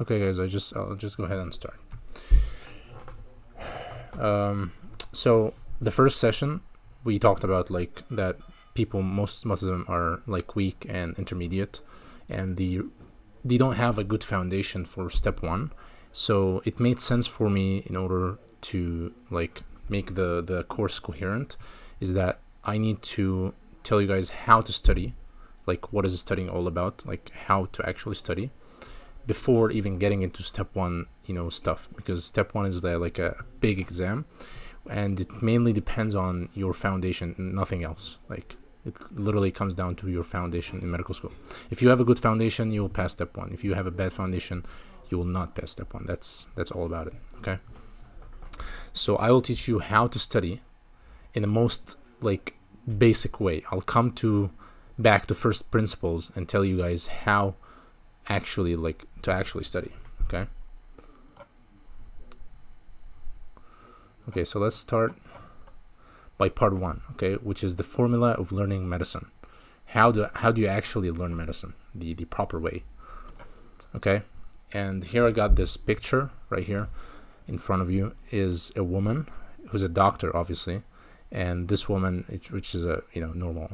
Okay, guys, I'll just go ahead and start. So the first session we talked about like that people most of them are like weak and intermediate, and they don't have a good foundation for step one. So it made sense for me in order to like make the course coherent, is that I need to tell you guys how to study, like what is studying all about, like how to actually study before even getting into step one, stuff, because step one is like a big exam, and it mainly depends on your foundation, nothing else. Like it literally comes down to your foundation in medical school. If you have a good foundation, you will pass step one. If you have a bad foundation, you will not pass step one. That's all about it. Okay. So I will teach you how to study in the most like basic way. I'll come back to first principles and tell you guys how actually to actually study. Okay, so let's start by part one, okay, which is the formula of learning medicine. How do you actually learn medicine the proper way? Okay, and here I got this picture right here in front of you, is a woman who's a doctor, obviously, and this woman, which is a normal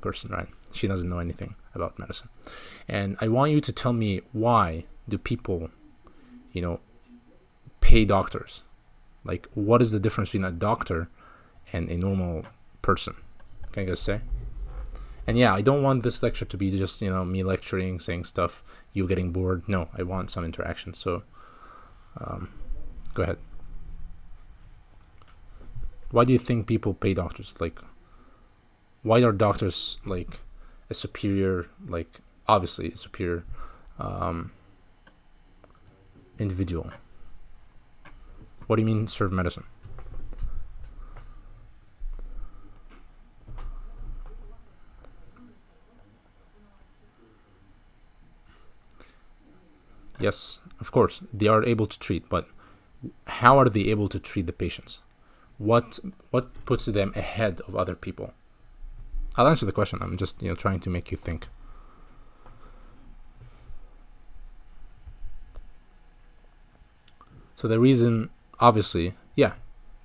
person, right? She doesn't know anything about medicine, and I want you to tell me, why do people pay doctors? Like, what is the difference between a doctor and a normal person? Can you guys say? And yeah, I don't want this lecture to be just me lecturing, saying stuff, you getting bored. No, I want some interaction. So go ahead. Why do you think people pay doctors? Like, why are doctors like a superior, like obviously a superior individual? What do you mean serve medicine? Yes, of course, they are able to treat, but how are they able to treat the patients? What puts them ahead of other people? I'll answer the question. I'm just trying to make you think. So the reason, obviously, yeah,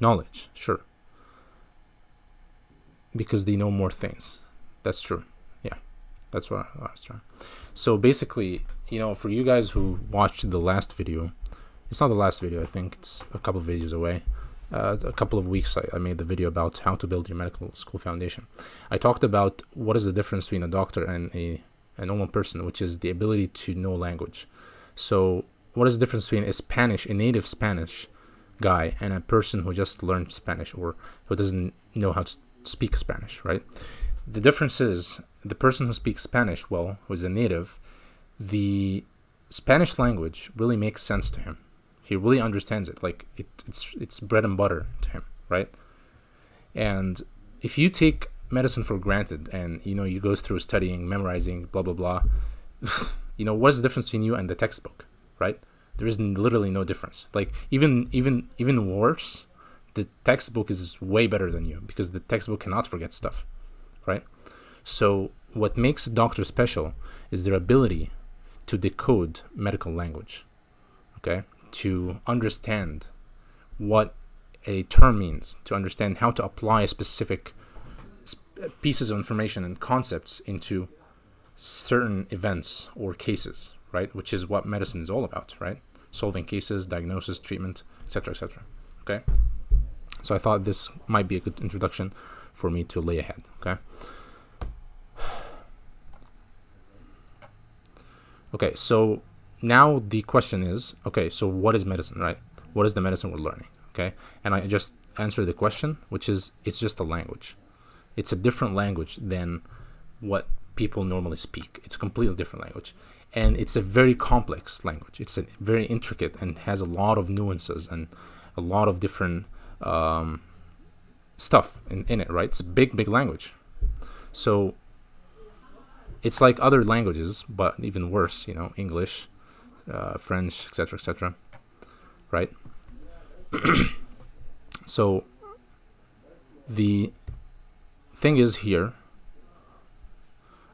knowledge, sure. Because they know more things. That's true. Yeah, that's what I was trying. So basically, for you guys who watched the last video, it's not the last video, I think it's a couple of videos away. A couple of weeks I made the video about how to build your medical school foundation. I talked about what is the difference between a doctor and a normal person, which is the ability to know language. So what is the difference between a native Spanish guy and a person who just learned Spanish or who doesn't know how to speak Spanish, right? The difference is the person who speaks Spanish well, who is a native, the Spanish language really makes sense to him. He really understands it. Like it's bread and butter to him, right? And if you take medicine for granted and you go through studying, memorizing, blah blah blah, what's the difference between you and the textbook, right? There is literally no difference. Like even worse, the textbook is way better than you because the textbook cannot forget stuff, right? So what makes a doctor special is their ability to decode medical language, okay? To understand what a term means, to understand how to apply specific pieces of information and concepts into certain events or cases, right? Which is what medicine is all about, right? Solving cases, diagnosis, treatment, etc., etc. Okay? So I thought this might be a good introduction for me to lay ahead, okay? Okay, so now the question is, okay, so what is medicine, right? What is the medicine we're learning, okay? And I just answered the question, which is, it's just a language. It's a different language than what people normally speak. It's a completely different language. And it's a very complex language. It's a very intricate and has a lot of nuances and a lot of different stuff in it, right? It's a big language. So it's like other languages, but even worse, English, French, etc., right? So the thing is here,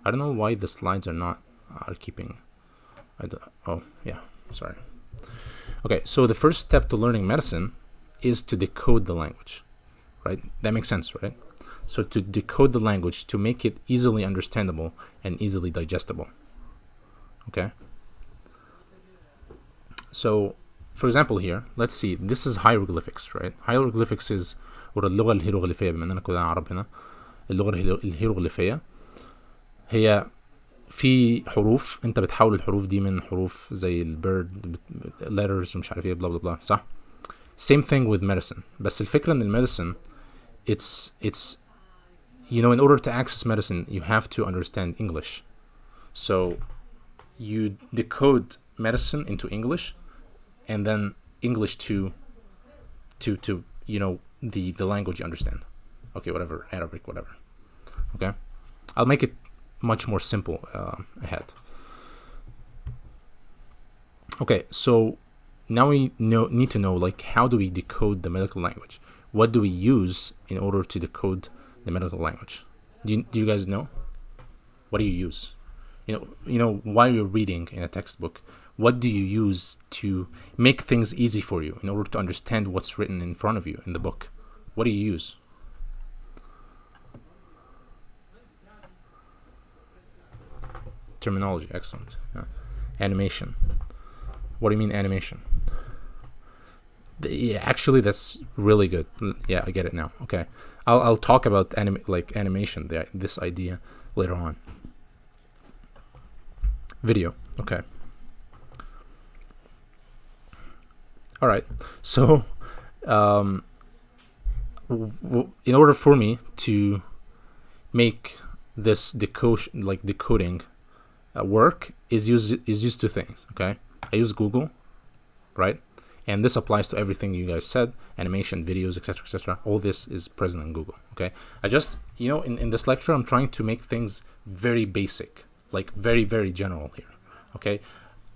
I don't know why the slides are keeping Oh yeah, sorry. Okay, so the first step to learning medicine is to decode the language, right? That makes sense, right? So to decode the language, to make it easily understandable and easily digestible. Okay. So, for example here, let's see, this is hieroglyphics, right? Hieroglyphics is, or اللغة الهيروغليفية بما أننا كلنا عرب هنا. اللغة الهيروغليفية هي في حروف انت بتحول الحروف دي من حروف زي البيرد letters ومش عارف ايه بلا بلا بلا، صح؟ Same thing with medicine. بس الفكرة ان المedicine it's you know, in order to access medicine you have to understand English. So you decode medicine into English and then English to you know, the language you understand. Okay, whatever, Arabic, whatever. Okay, I'll make it much more simple ahead. Okay, so now we need to know, like, how do we decode the medical language? What do we use in order to decode the medical language? Do you guys know? What do you use? You know, while you're reading in a textbook, what do you use to make things easy for you in order to understand what's written in front of you in the book? What do you use? Terminology, excellent. Yeah. Animation. What do you mean animation? Yeah, actually, that's really good. Yeah, I get it now. Okay, I'll talk about animation, this idea later on. Video. Okay. All right. So, in order for me to make this decoding work is used to things. Okay, I use Google, right? And this applies to everything you guys said: animation, videos, etc., etc. All this is present in Google. Okay, I just, you know, in this lecture I'm trying to make things very basic, like very, very general here. Okay,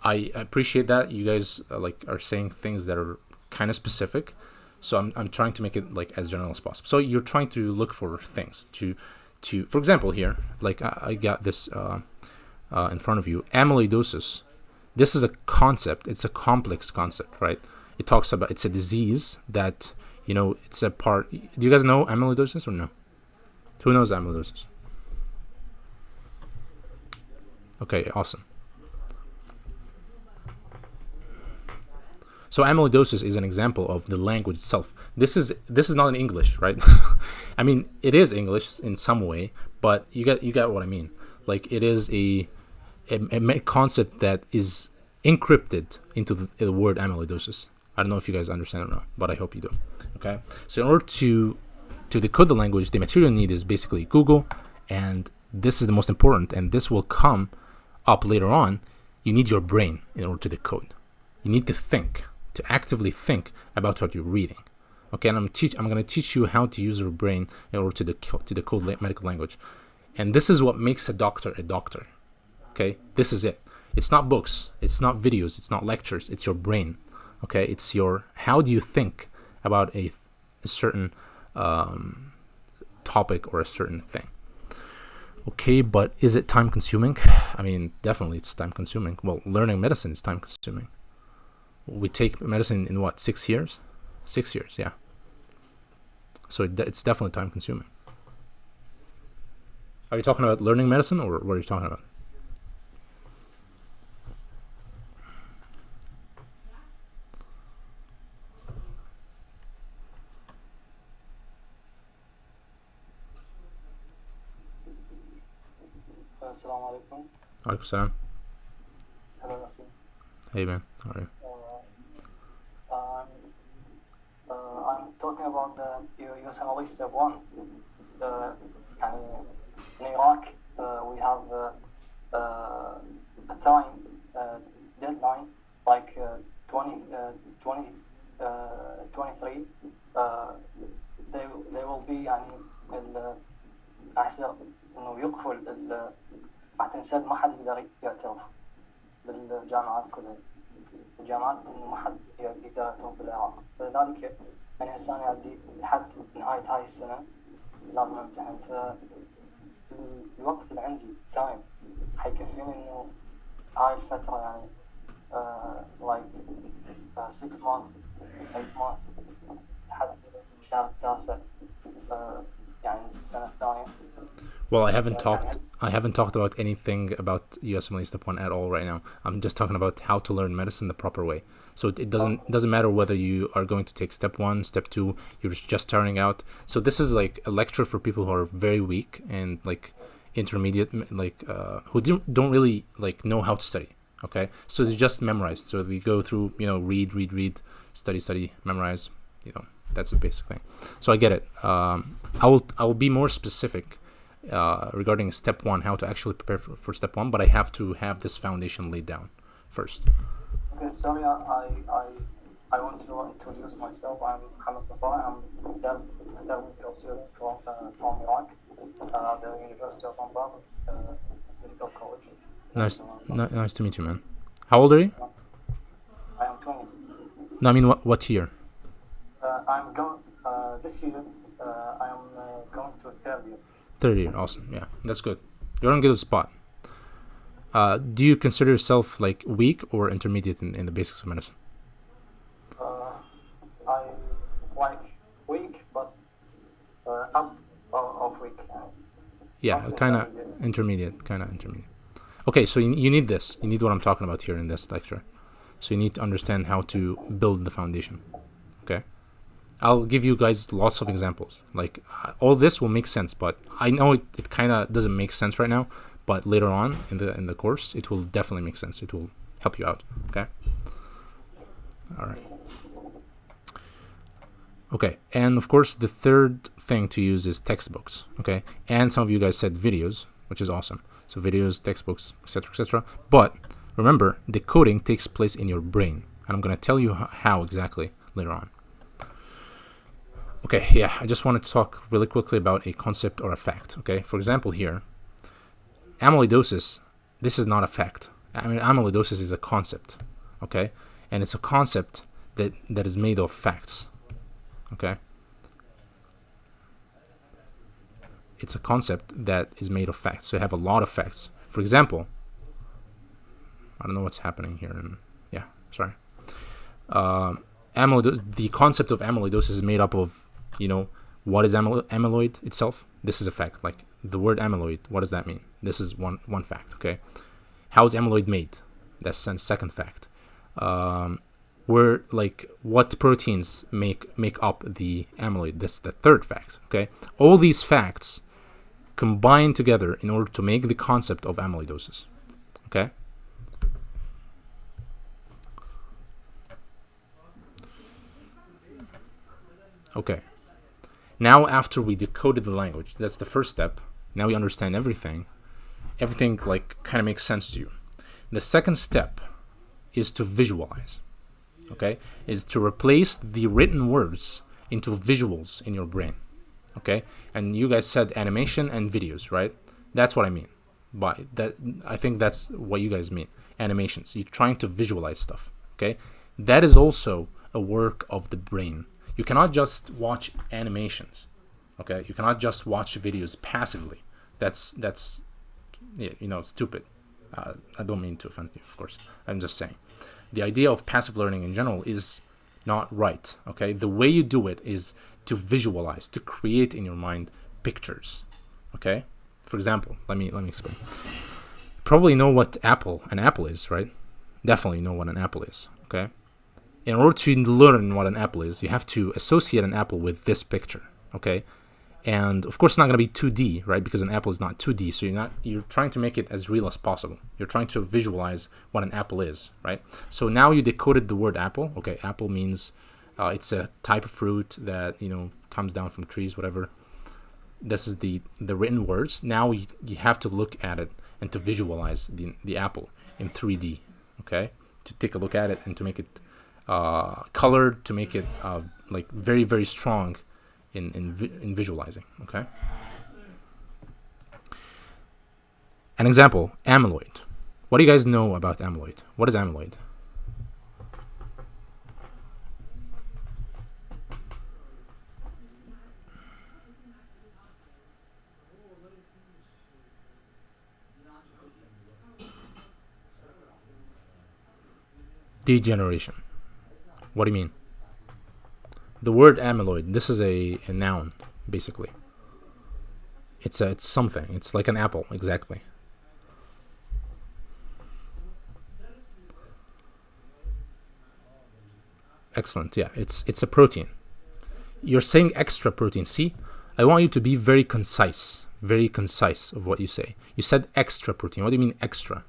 I appreciate that you guys are saying things that are kind of specific, so I'm trying to make it like as general as possible. So you're trying to look for things to for example here, like I got this in front of you, amyloidosis. This is a concept. It's a complex concept, right? It talks about, it's a disease that, you know, it's a part. Do you guys know amyloidosis or no? Who knows amyloidosis? Okay, awesome. So amyloidosis is an example of the language itself. This is not in English, right? I mean, it is English in some way, but you get what I mean. Like, it is a concept that is encrypted into the word amyloidosis. I don't know if you guys understand or not, but I hope you do. Okay, so in order to decode the language, the material you need is basically Google, and this is the most important, and this will come up later on. You need your brain in order to decode. You need to think, to actively think about what you're reading. Okay, and I'm going to teach you how to use your brain in order to decode medical language. And this is what makes a doctor a doctor. Okay, this is it. It's not books, it's not videos, it's not lectures, it's your brain. Okay, it's your, how do you think about a certain topic or a certain thing. Okay, but is it time consuming? I mean, definitely it's time consuming. Well, learning medicine is time consuming. We take medicine in what, 6 years? 6 years, yeah. So it's definitely time consuming. Are you talking about learning medicine, or what are you talking about? Assalamu alaikum. Alaikum salam. Hello, Yassin. Hey man, how are you? I'm talking about the USMLE step 1. In Iraq, we have a time deadline, like 23. They will be أحسن إنه يقفل اعتماد ما حد يقدر يعترف بالجامعات كلها. الجامعات إنه ما حد يقدر يعترف بالعراق، فلذلك أنا هسه أنا عندي لحد نهاية هاي السنة لازم أمتحن. فالوقت اللي عندي تايم حيكفيني إنه هاي الفترة يعني like 6 months 8 months لحد الشهر التاسع يعني السنة الثانية. Well, يعني I haven't talked about anything about USMLE Step 1 at all right now. I'm just talking about how to learn medicine the proper way. So it doesn't matter whether you are going to take Step 1, Step 2, you're just starting out. So this is like a lecture for people who are very weak and like intermediate, like who don't really like know how to study. Okay, so they just memorize. So we go through, read, study, memorize. That's the basic thing. So I get it. I will be more specific regarding Step 1, how to actually prepare for Step 1, but I have to have this foundation laid down first. Okay, sorry, I want to introduce myself. I'm Mohammed Safar. I'm a student from Iraq, the University of Anbar Medical College. Nice to meet you, man. How old are you? I am 20. No, I mean what year? I'm going this year. I am going to third year. Third year, awesome. Yeah, that's good. You're in a good spot. Do you consider yourself like weak or intermediate in the basics of medicine? I like weak, but up of weak. Yeah, kind of intermediate. Okay, so you need this. You need what I'm talking about here in this lecture. So you need to understand how to build the foundation. Okay? I'll give you guys lots of examples. Like all this will make sense, but I know it kind of doesn't make sense right now. But later on in the course, it will definitely make sense. It will help you out. Okay. All right. Okay, and of course the third thing to use is textbooks. Okay, and some of you guys said videos, which is awesome. So videos, textbooks, etc., etc. But remember, the coding takes place in your brain, and I'm gonna tell you how exactly later on. Okay, yeah, I just wanted to talk really quickly about a concept or a fact. Okay, for example, here, amyloidosis. This is not a fact. I mean, amyloidosis is a concept. Okay, and it's a concept that is made of facts. Okay, it's a concept that is made of facts. So you have a lot of facts. For example, I don't know what's happening here. Sorry. The concept of amyloidosis is made up of, what is amyloid itself? This is a fact. Like the word amyloid, what does that mean? This is one fact. Okay, how is amyloid made? That's the second fact. What proteins make up the amyloid? This is the third fact. Okay, all these facts combine together in order to make the concept of amyloidosis. Okay. Okay. Now, after we decoded the language, that's the first step. Now we understand everything. Everything kind of makes sense to you. The second step is to visualize. Okay, is to replace the written words into visuals in your brain. Okay, and you guys said animation and videos, right? That's what I mean by that. I think that's what you guys mean. Animations. You're trying to visualize stuff. Okay, that is also a work of the brain. You cannot just watch animations. Okay, you cannot just watch videos passively. That's stupid. I don't mean to offend you, of course. I'm just saying. The idea of passive learning in general is not right. Okay, the way you do it is to visualize, to create in your mind pictures. Okay, for example, let me explain. Probably know what an apple is, right? Definitely know what an apple is. Okay, in order to learn what an apple is, you have to associate an apple with this picture. Okay, and of course it's not going to be 2D, right? Because an apple is not 2D, so you're trying to make it as real as possible. You're trying to visualize what an apple is, right? So now you decoded the word apple. Okay, apple means it's a type of fruit that comes down from trees, whatever. This is the written words. Now you have to look at it and to visualize the apple in 3D. Okay, to take a look at it and to make it colored, to make it very, very strong in visualizing. Okay, an example: amyloid. What do you guys know about amyloid? What is amyloid? Degeneration. What do you mean? The word amyloid, this is a noun, basically. It's something. It's like an apple, exactly. Excellent. Yeah, it's a protein. You're saying extra protein. See, I want you to be very concise of what you say. You said extra protein. What do you mean extra?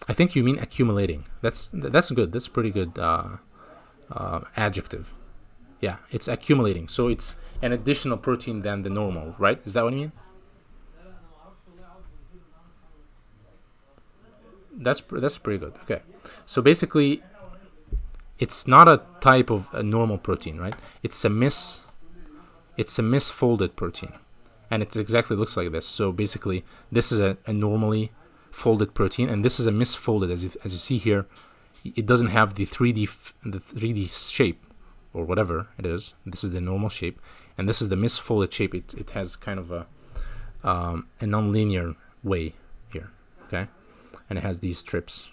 I think you mean accumulating. That's good. That's pretty good adjective. Yeah, it's accumulating. So it's an additional protein than the normal, right? Is that what you mean? That's pretty good. Okay, so basically, it's not a type of a normal protein, right? It's a misfolded protein, and it exactly looks like this. So basically, this is a normally folded protein, and this is a misfolded. As you see here, it doesn't have the 3D shape or whatever it is. This is the normal shape, and this is the misfolded shape. It has kind of a non-linear way here. Okay. And it has these strips.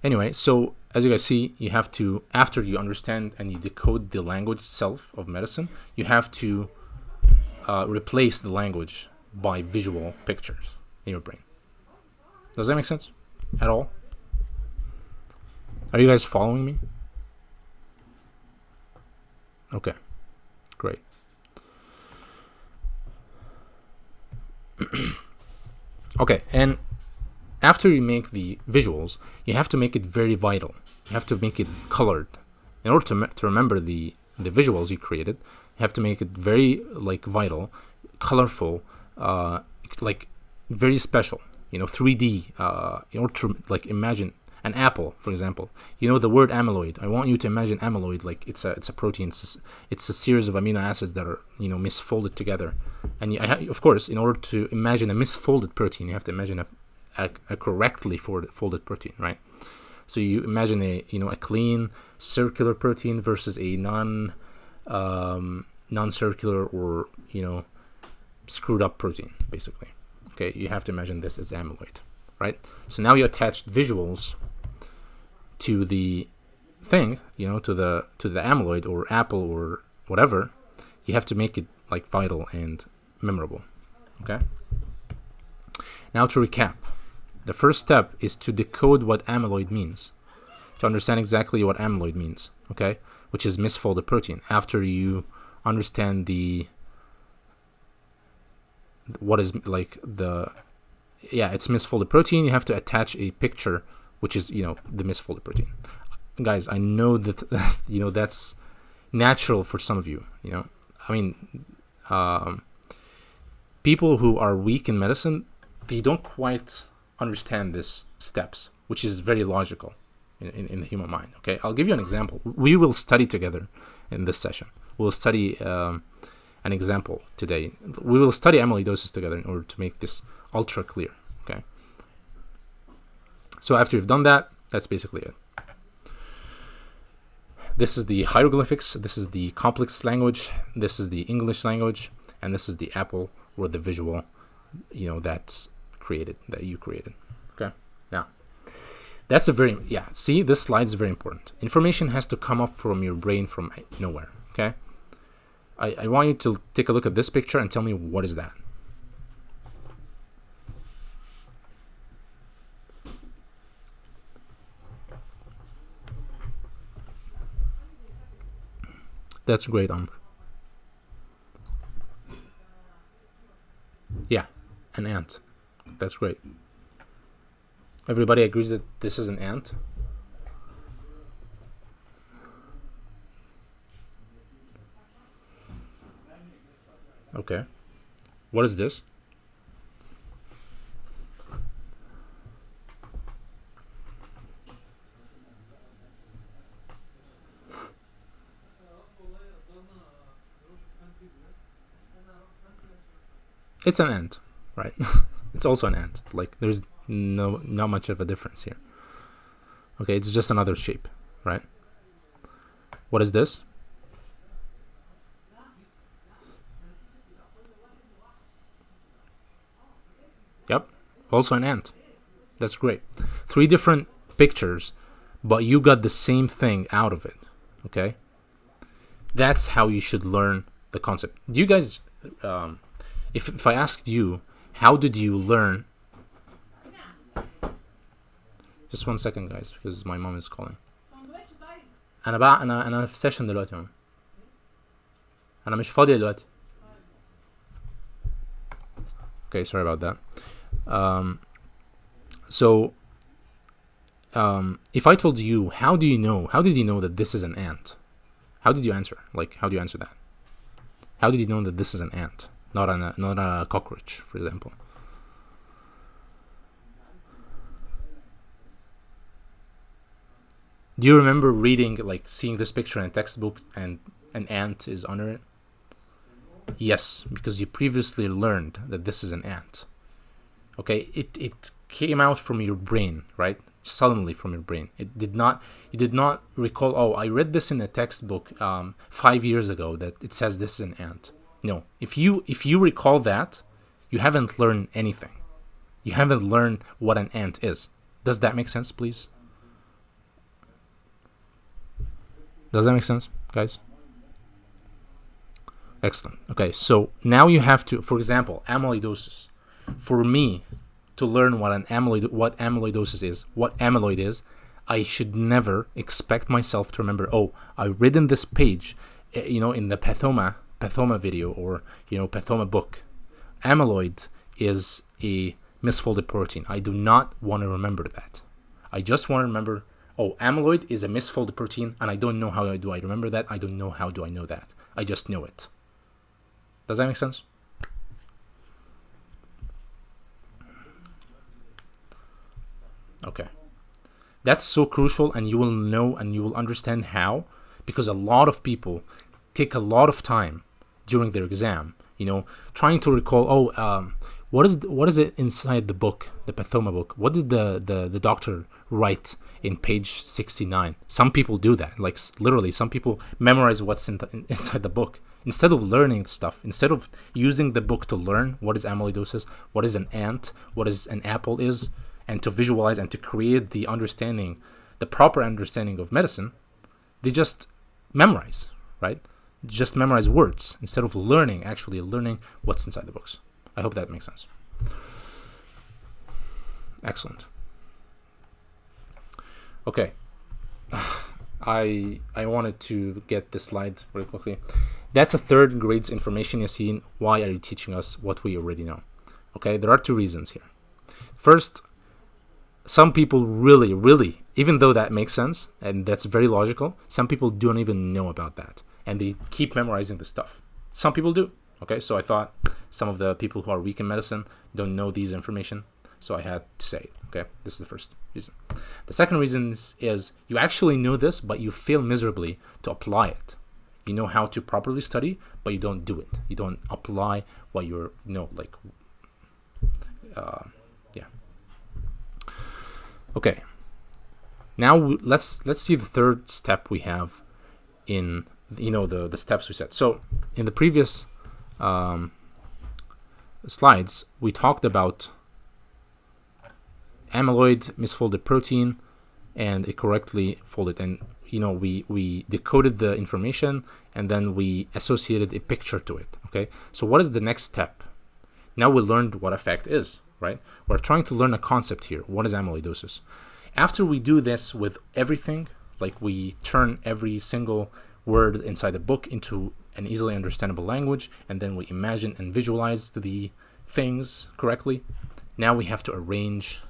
Anyway, so as you guys see, you have to, after you understand and you decode the language itself of medicine, you have to replace the language by visual pictures in your brain. Does that make sense at all? Are you guys following me? Okay, great. Okay, and after you make the visuals, you have to make it very vital. You have to make it colored. In order to remember the visuals you created, you have to make it very vital, colorful, very special. 3D. In order to imagine an apple, for example. The word amyloid. I want you to imagine amyloid like it's a protein. It's a series of amino acids that are misfolded together. And of course, in order to imagine a misfolded protein, you have to imagine a correctly folded protein, right? So you imagine a clean circular protein versus a non-circular or screwed up protein, basically. Okay, you have to imagine this as amyloid, right? So now you attached visuals to the thing, to the amyloid or apple or whatever. You have to make it vital and memorable. Okay. Now to recap. The first step is to decode what amyloid means, to understand exactly what amyloid means, okay, which is misfolded protein. After you understand it's misfolded protein, you have to attach a picture, which is, the misfolded protein. Guys, I know that, that's natural for some of you, people who are weak in medicine, they don't quite understand these steps, which is very logical in the human mind. Okay, I'll give you an example. We will study together in this session. We'll study an example today. We will study amyloidosis together in order to make this ultra clear. Okay, so after you've done that, that's basically it. This is the hieroglyphics, this is the complex language, this is the English language, and this is the apple or the visual that you created. Okay, now that's see, this slide is very important. Information has to come up from your brain from nowhere. Okay, I want you to take a look at this picture and tell me, what is that? That's great, Amr. Yeah, an ant. That's great. Everybody agrees that this is an ant? Okay. What is this? It's an ant, right? It's also an ant. There's not much of a difference here. Okay, it's just another shape, right? What is this? Yep, also an ant. That's great. 3 different pictures, but you got the same thing out of it. Okay? That's how you should learn the concept. Do you guys, if I asked you, how did you learn? Just 1 second, guys, because my mom is calling. أنا في session دلوقتي يا ماما. أنا مش فاضي دلوقتي. Okay, sorry about that. So, if I told you, how did you know that this is an ant? How did you answer? Like, how do you answer that? How did you know that this is an ant, not a cockroach, for example? Do you remember reading, like, seeing this picture in a textbook and an ant is under it? Yes, because you previously learned that this is an ant. Okay, it came out from your brain, right? Suddenly from your brain. You did not recall, oh, I read this in a textbook 5 years ago that it says this is an ant. No, if you recall that, you haven't learned anything. You haven't learned what an ant is. Does that make sense, please? Does that make sense, guys? Excellent. Okay, so now you have to, for example, amyloidosis. For me to learn what amyloidosis is, what amyloid is, I should never expect myself to remember, oh, I read in this page, in the pathoma video or, pathoma book, amyloid is a misfolded protein. I do not want to remember that. I just want to remember, oh, amyloid is a misfolded protein, and I don't know how do I remember that. I don't know how do I know that. I just know it. Does that make sense? Okay. That's so crucial, and you will know and you will understand how, because a lot of people take a lot of time during their exam, trying to recall, what is it inside the book, the pathoma book? What did the doctor write in page 69? Some people do that, like literally some people memorize what's inside the book instead of learning stuff, instead of using the book to learn what is amyloidosis, what is an ant, what is an apple is, and to visualize and to create the proper understanding of medicine. They just memorize, right? Just memorize words instead of actually learning what's inside the books. I hope that makes sense. Excellent. Okay. I wanted to get this slide very quickly. That's a 3rd grade's information, Yassin. Why are you teaching us what we already know? Okay, there are 2 reasons here. First, some people really, even though that makes sense, and that's very logical, some people don't even know about that. And they keep memorizing the stuff. Some people do. Okay, so I thought some of the people who are weak in medicine don't know these information, so I had to say it. Okay, this is the first reason. The second reason is you actually know this, but you fail miserably to apply it. You know how to properly study, but you don't do it. You don't apply what you know, like, yeah. Okay. Now let's see the 3rd step we have in the steps we set. So in the previous slides, we talked about amyloid, misfolded protein, and it correctly folded. And we decoded the information, and then we associated a picture to it. Okay, so what is the next step? Now we learned what effect is, right? We're trying to learn a concept here. What is amyloidosis? After we do this with everything, like we turn every single word inside the book into an easily understandable language, and then we imagine and visualize the things correctly. Now we have to arrange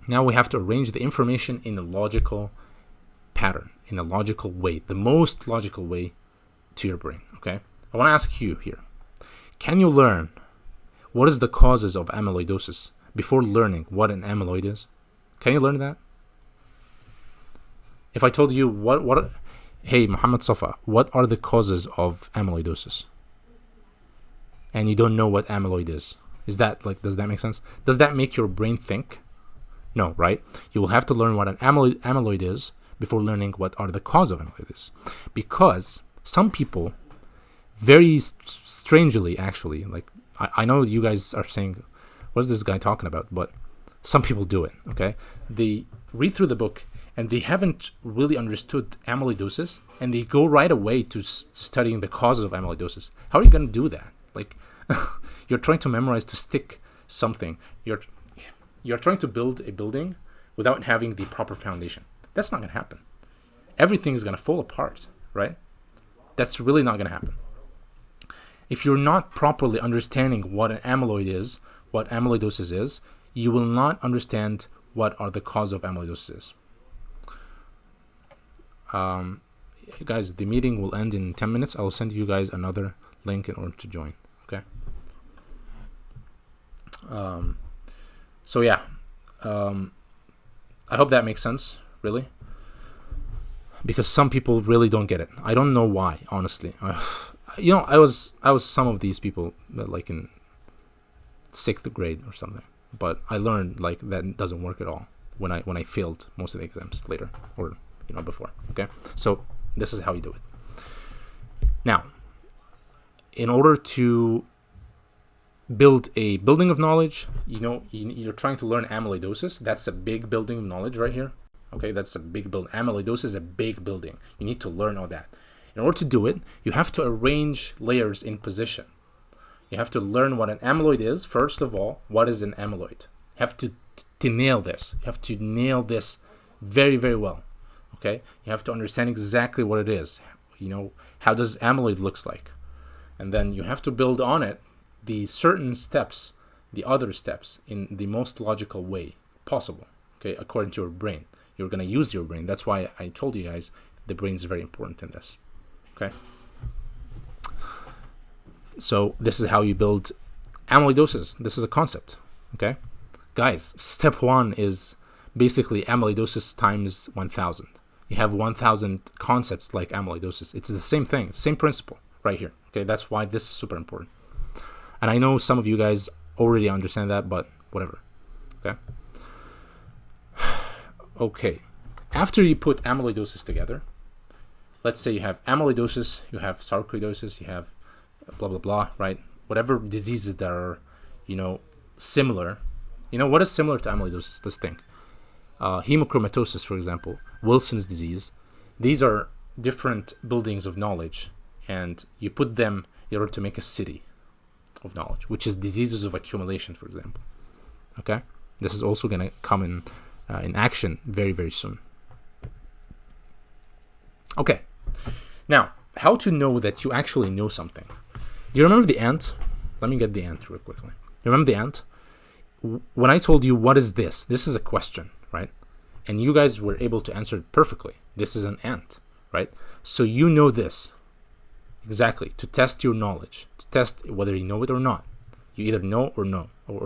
the information in a logical pattern, in a logical way, the most logical way to your brain. Okay, I want to ask you here, can you learn what is the causes of amyloidosis before learning what an amyloid is? Can you learn that? If I told you hey Muhammad Safa, what are the causes of amyloidosis? And you don't know what amyloid is that like, does that make sense? Does that make your brain think? No, right? You will have to learn what an amyloid is before learning what are the cause of amyloid is. Because some people, very strangely, actually, like I know you guys are saying, what's this guy talking about? But some people do it, okay? They read through the book and they haven't really understood amyloidosis, and they go right away to studying the causes of amyloidosis. How are you going to do that? Like, you're trying to memorize to stick something. You're trying to build a building without having the proper foundation. That's not going to happen. Everything is going to fall apart, right? That's really not going to happen. If you're not properly understanding what an amyloid is, what amyloidosis is, you will not understand what are the cause of amyloidosis. Guys, the meeting will end in 10 minutes. I will send you guys another link in order to join, okay? So yeah, I hope that makes sense, really, because some people really don't get it. I don't know why, honestly. I was some of these people, like in 6th grade or something, but I learned like that doesn't work at all when I failed most of the exams later, or before. Okay, so this is how you do it. Now, in order to build a building of knowledge, you're trying to learn amyloidosis. That's a big building of knowledge right here. Okay, that's a big build. Amyloidosis is a big building. You need to learn all that. In order to do it, you have to arrange layers in position. You have to learn what an amyloid is. First of all, what is an amyloid? You have to nail this. You have to nail this very, very well. Okay, you have to understand exactly what it is. How does amyloid looks like, and then you have to build on it the certain steps, the other steps, in the most logical way possible. Okay, according to your brain. You're gonna use your brain. That's why I told you guys the brain is very important in this. Okay. So this is how you build amyloidosis. This is a concept. Okay, guys. Step 1 is basically amyloidosis times 1,000. You have 1,000 concepts like amyloidosis. It's the same thing, same principle right here. Okay, that's why this is super important. And I know some of you guys already understand that, but whatever. Okay. Okay. After you put amyloidosis together, let's say you have amyloidosis, you have sarcoidosis, you have blah blah blah, right? Whatever diseases that are, similar. What is similar to amyloidosis? Let's think. Hemochromatosis, for example, Wilson's disease. These are different buildings of knowledge, and you put them in order to make a city of knowledge, which is diseases of accumulation, for example. Okay, this is also going to come in action very, very soon. Okay, now how to know that you actually know something? Do you remember the ant? Let me get the ant real quickly. You remember the ant? When I told you what is this? This is a question, right? And you guys were able to answer it perfectly. This is an ant, right? So you know this exactly to test your knowledge, to test whether you know it or not. You either know or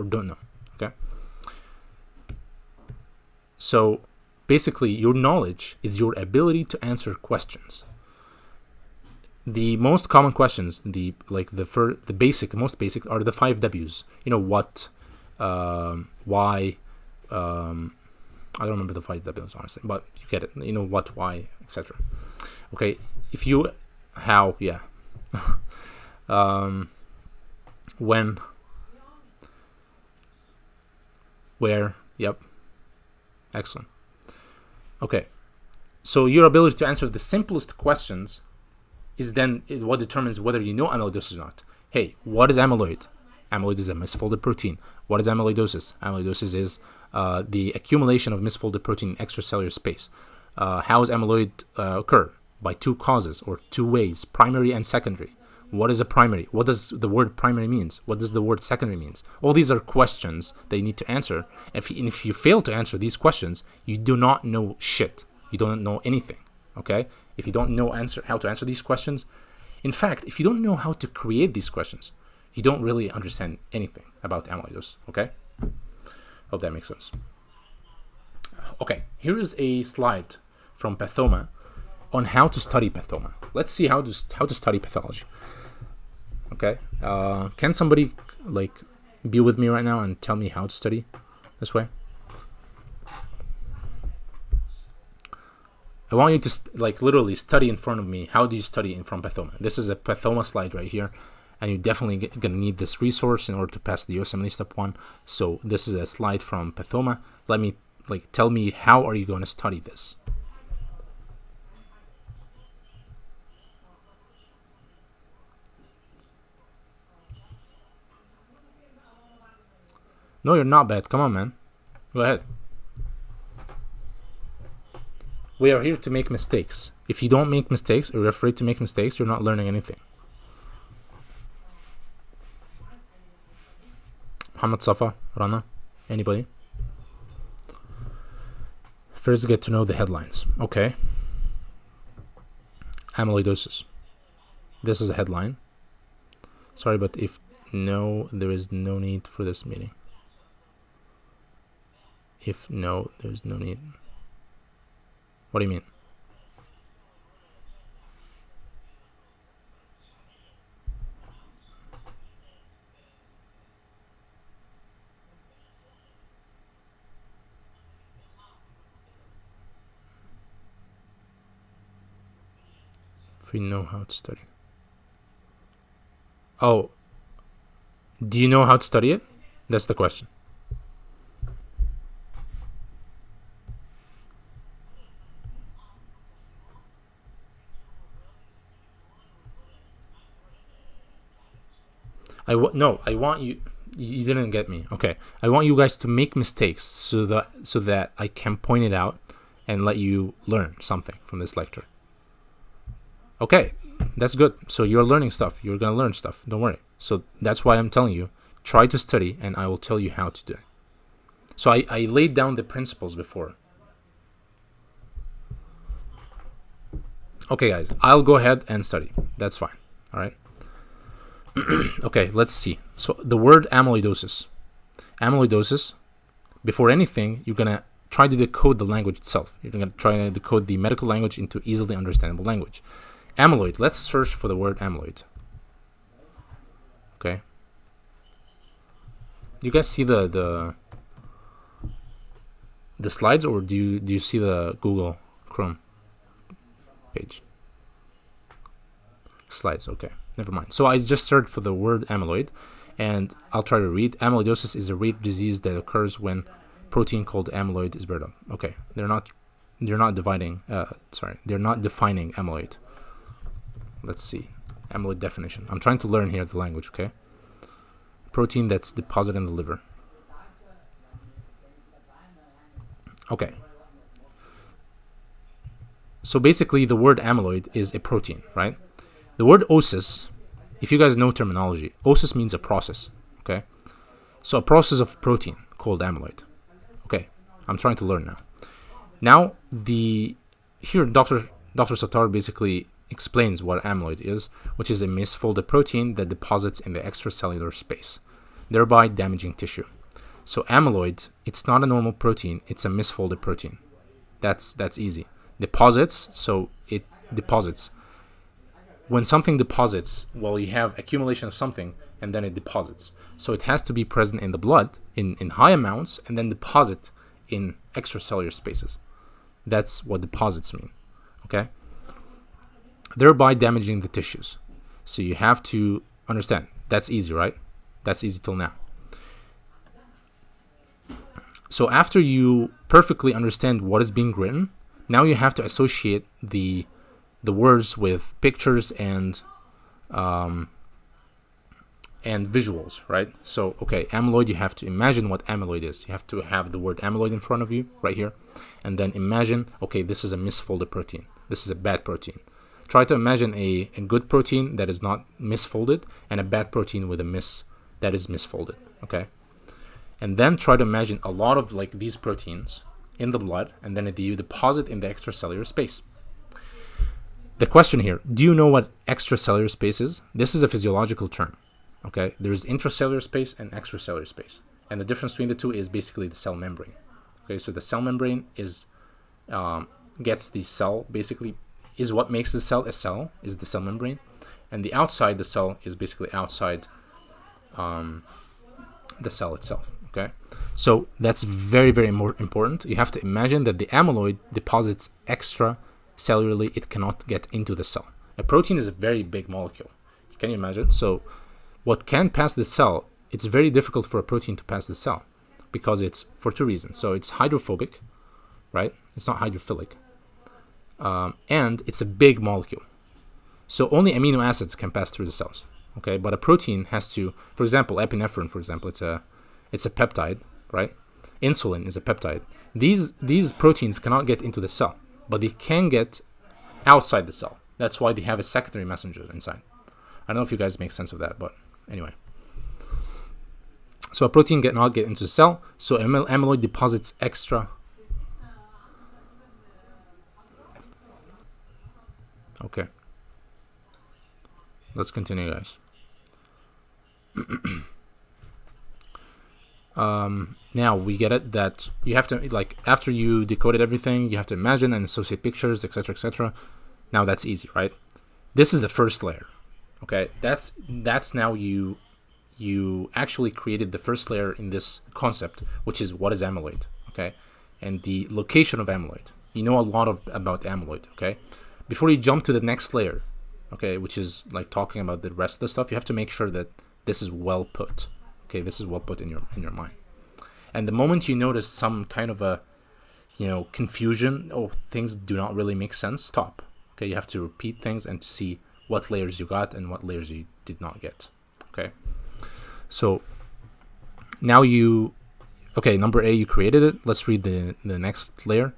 don't know. Okay. So basically, your knowledge is your ability to answer questions. The most common questions, the most basic are the 5 W's. What, why. I don't remember the 5 W's honestly, but you get it. What, why, etc. Okay, if you, how, yeah, when, where, yep, excellent. Okay, so your ability to answer the simplest questions is then what determines whether you know amyloidosis or not. Hey, what is amyloid? Amyloid is a misfolded protein. What is amyloidosis? Amyloidosis is the accumulation of misfolded protein in extracellular space. How does amyloid occur? By 2 causes or 2 ways, primary and secondary. What is a primary? What does the word primary means? What does the word secondary means? All these are questions that you need to answer. If you fail to answer these questions, you do not know shit. You don't know anything. Okay? If you don't know how to answer these questions, in fact, if you don't know how to create these questions, you don't really understand anything about amyloidosis. Okay? Hope that makes sense. Okay, here is a slide from Pathoma on how to study Pathoma. Let's see how to study pathology. Okay, can somebody be with me right now and tell me how to study this way? I want you to like literally study in front of me. How do you study in front of Pathoma? This is a Pathoma slide right here, and you're definitely gonna need this resource in order to pass the USMLE step 1. So this is a slide from Pathoma. Tell me, how are you going to study this? No, you're not bad. Come on, man. Go ahead. We are here to make mistakes. If you don't make mistakes, or you're afraid to make mistakes, you're not learning anything. Muhammad Safa, Rana, anybody? First, get to know the headlines. Okay. Amyloidosis. This is a headline. Sorry, but if no, there is no need for this meeting. If no, there's no need. What do you mean? If we know how to study. Oh, do you know how to study it? That's the question. I want you. You didn't get me. Okay, I want you guys to make mistakes so that I can point it out and let you learn something from this lecture. Okay, that's good. So you're learning stuff. You're gonna learn stuff. Don't worry. So that's why I'm telling you, try to study, and I will tell you how to do it. So I laid down the principles before. Okay, guys, I'll go ahead and study. That's fine. All right. Okay, let's see. So the word amyloidosis. Amyloidosis, before anything, you're going to try to decode the language itself. You're going to try to decode the medical language into easily understandable language. Amyloid. Let's search for the word amyloid. Okay. You guys see the slides, or do you see the Google Chrome page? Slides, okay. Never mind. So I just searched for the word amyloid, and I'll try to read. Amyloidosis is a rare disease that occurs when protein called amyloid is burned up. Okay, they're not defining amyloid. Let's see. Amyloid definition. I'm trying to learn here the language, okay? Protein that's deposited in the liver. Okay. So basically the word amyloid is a protein, right? The word osis, if you guys know terminology, osis means a process, okay? So a process of protein called amyloid. Okay, I'm trying to learn now. Now, here Dr. Sattar basically explains what amyloid is, which is a misfolded protein that deposits in the extracellular space, thereby damaging tissue. So amyloid, it's not a normal protein, it's a misfolded protein. That's easy. Deposits, so it deposits. When something deposits, well, you have accumulation of something, and then it deposits. So it has to be present in the blood in high amounts, and then deposit in extracellular spaces. That's what deposits mean, okay? Thereby damaging the tissues. So you have to understand. That's easy, right? That's easy till now. So after you perfectly understand what is being written, now you have to associate the words with pictures and visuals, right? So, okay, amyloid, you have to imagine what amyloid is. You have to have the word amyloid in front of you, right here. And then imagine, okay, this is a misfolded protein. This is a bad protein. Try to imagine a good protein that is not misfolded, and a bad protein with that is misfolded, okay? And then try to imagine a lot of like these proteins in the blood, and then you deposit in the extracellular space. The question here, do you know what extracellular space is? This is a physiological term, okay? There's intracellular space and extracellular space. And the difference between the two is basically the cell membrane. Okay, so the cell membrane gets the cell, basically, is what makes the cell a cell, is the cell membrane. And the outside the cell is basically outside the cell itself, okay? So that's very, very important. You have to imagine that the amyloid deposits extracellularly. cellularly, it cannot get into the cell. A protein is a very big molecule. Can you imagine? So what can pass the cell, it's very difficult for a protein to pass the cell because it's for two reasons. So it's hydrophobic, right? It's not hydrophilic. And it's a big molecule. So only amino acids can pass through the cells. Okay, but a protein has to, for example, epinephrine, for example, it's a peptide, right? Insulin is a peptide. These proteins cannot get into the cell, but they can get outside the cell. That's why they have a secondary messenger inside. I don't know if you guys make sense of that, but anyway. So a protein cannot get into the cell, so amyloid deposits extra. Okay. Let's continue, guys. Now we get it that you have to, like, after you decoded everything, you have to imagine and associate pictures, etc., etc. Now that's easy, right? This is the first layer. Okay, that's now you actually created the first layer in this concept, which is what is amyloid, okay, and the location of amyloid. You know a lot about amyloid, okay. Before you jump to the next layer, okay, which is like talking about the rest of the stuff, you have to make sure that this is well put. Okay, this is well put in your mind. And the moment you notice some kind of a, confusion, or things do not really make sense, stop. Okay, you have to repeat things and to see what layers you got and what layers you did not get. Okay, so now number A, you created it. Let's read the next layer.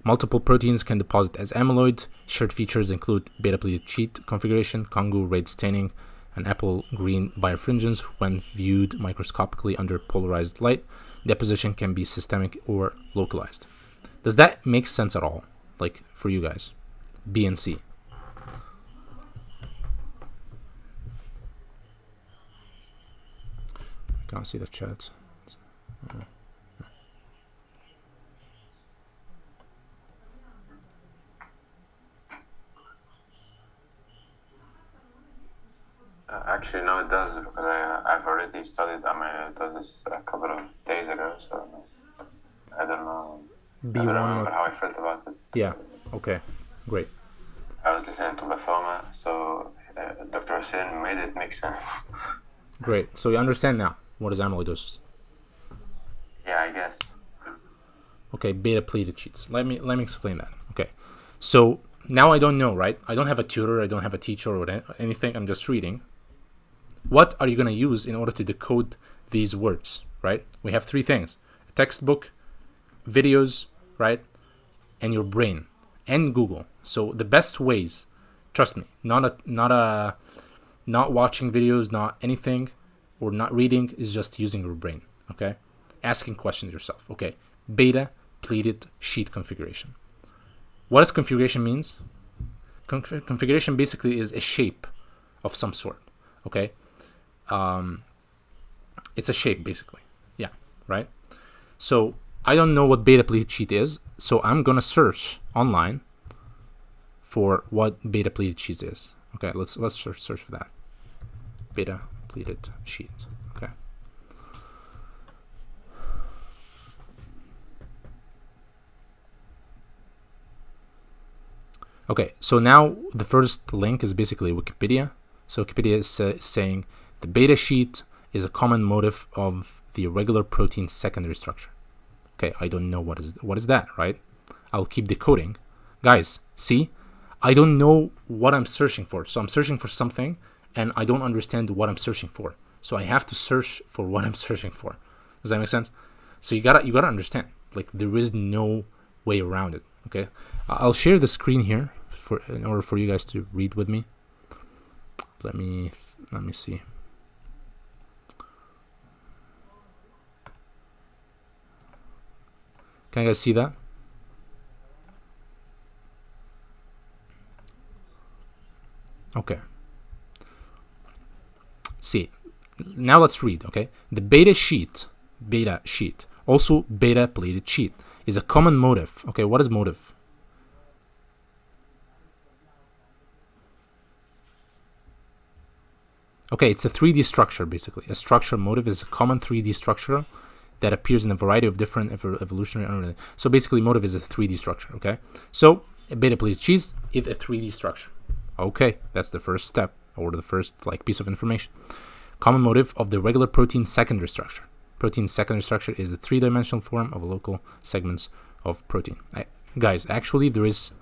Multiple proteins can deposit as amyloid. Shared features include beta-pleated sheet configuration, Congo red staining, and apple green birefringence when viewed microscopically under polarized light. Deposition can be systemic or localized. Does that make sense at all, like, for you guys? B and C. I can't see the chat. Actually, no, it does, because I've already studied amyloidosis a couple of days ago, so I don't know. B1 I don't remember how I felt about it. Yeah, okay, great. I was listening to Lafoma, so Dr. Hussein made it make sense. Great, so you understand now what is amyloidosis. Yeah, I guess. Okay, beta-pleated sheets. Let me explain that. Okay, so now I don't know, right? I don't have a tutor, I don't have a teacher or anything, I'm just reading. What are you going to use in order to decode these words, right? We have three things: a textbook, videos, right, and your brain, and Google. So the best ways, trust me, not watching videos, not anything, or not reading, is just using your brain, okay? Asking questions yourself, okay? Beta-pleated sheet configuration. What does configuration means? Configuration basically is a shape of some sort, okay? It's a shape basically, yeah, right? So I don't know what beta-pleated sheet is, so I'm gonna search online for what beta-pleated sheet is. Okay, let's search for that. Beta-pleated sheet. Okay. Okay, so now the first link is basically Wikipedia. So Wikipedia is saying the beta sheet is a common motif of the irregular protein secondary structure. Okay, I don't know what is that, right? I'll keep decoding. Guys, see? I don't know what I'm searching for. So I'm searching for something and I don't understand what I'm searching for. So I have to search for what I'm searching for. Does that make sense? So you gotta understand. Like, there is no way around it. Okay? I'll share the screen here in order for you guys to read with me. Let me see. Can you guys see that? Okay. See, now let's read, okay? The beta sheet, also beta-pleated sheet, is a common motif. Okay, what is motif? Okay, it's a 3D structure, basically. A structure motif is a common 3D structure that appears in a variety of different evolutionary. So basically, motif is a 3D structure, okay? So A beta pleated sheets is a 3D structure. Okay, that's the first step, or the first like piece of information. Common motif of the regular protein secondary structure. Protein secondary structure is the 3-dimensional form of local segments of protein. Guys, actually there is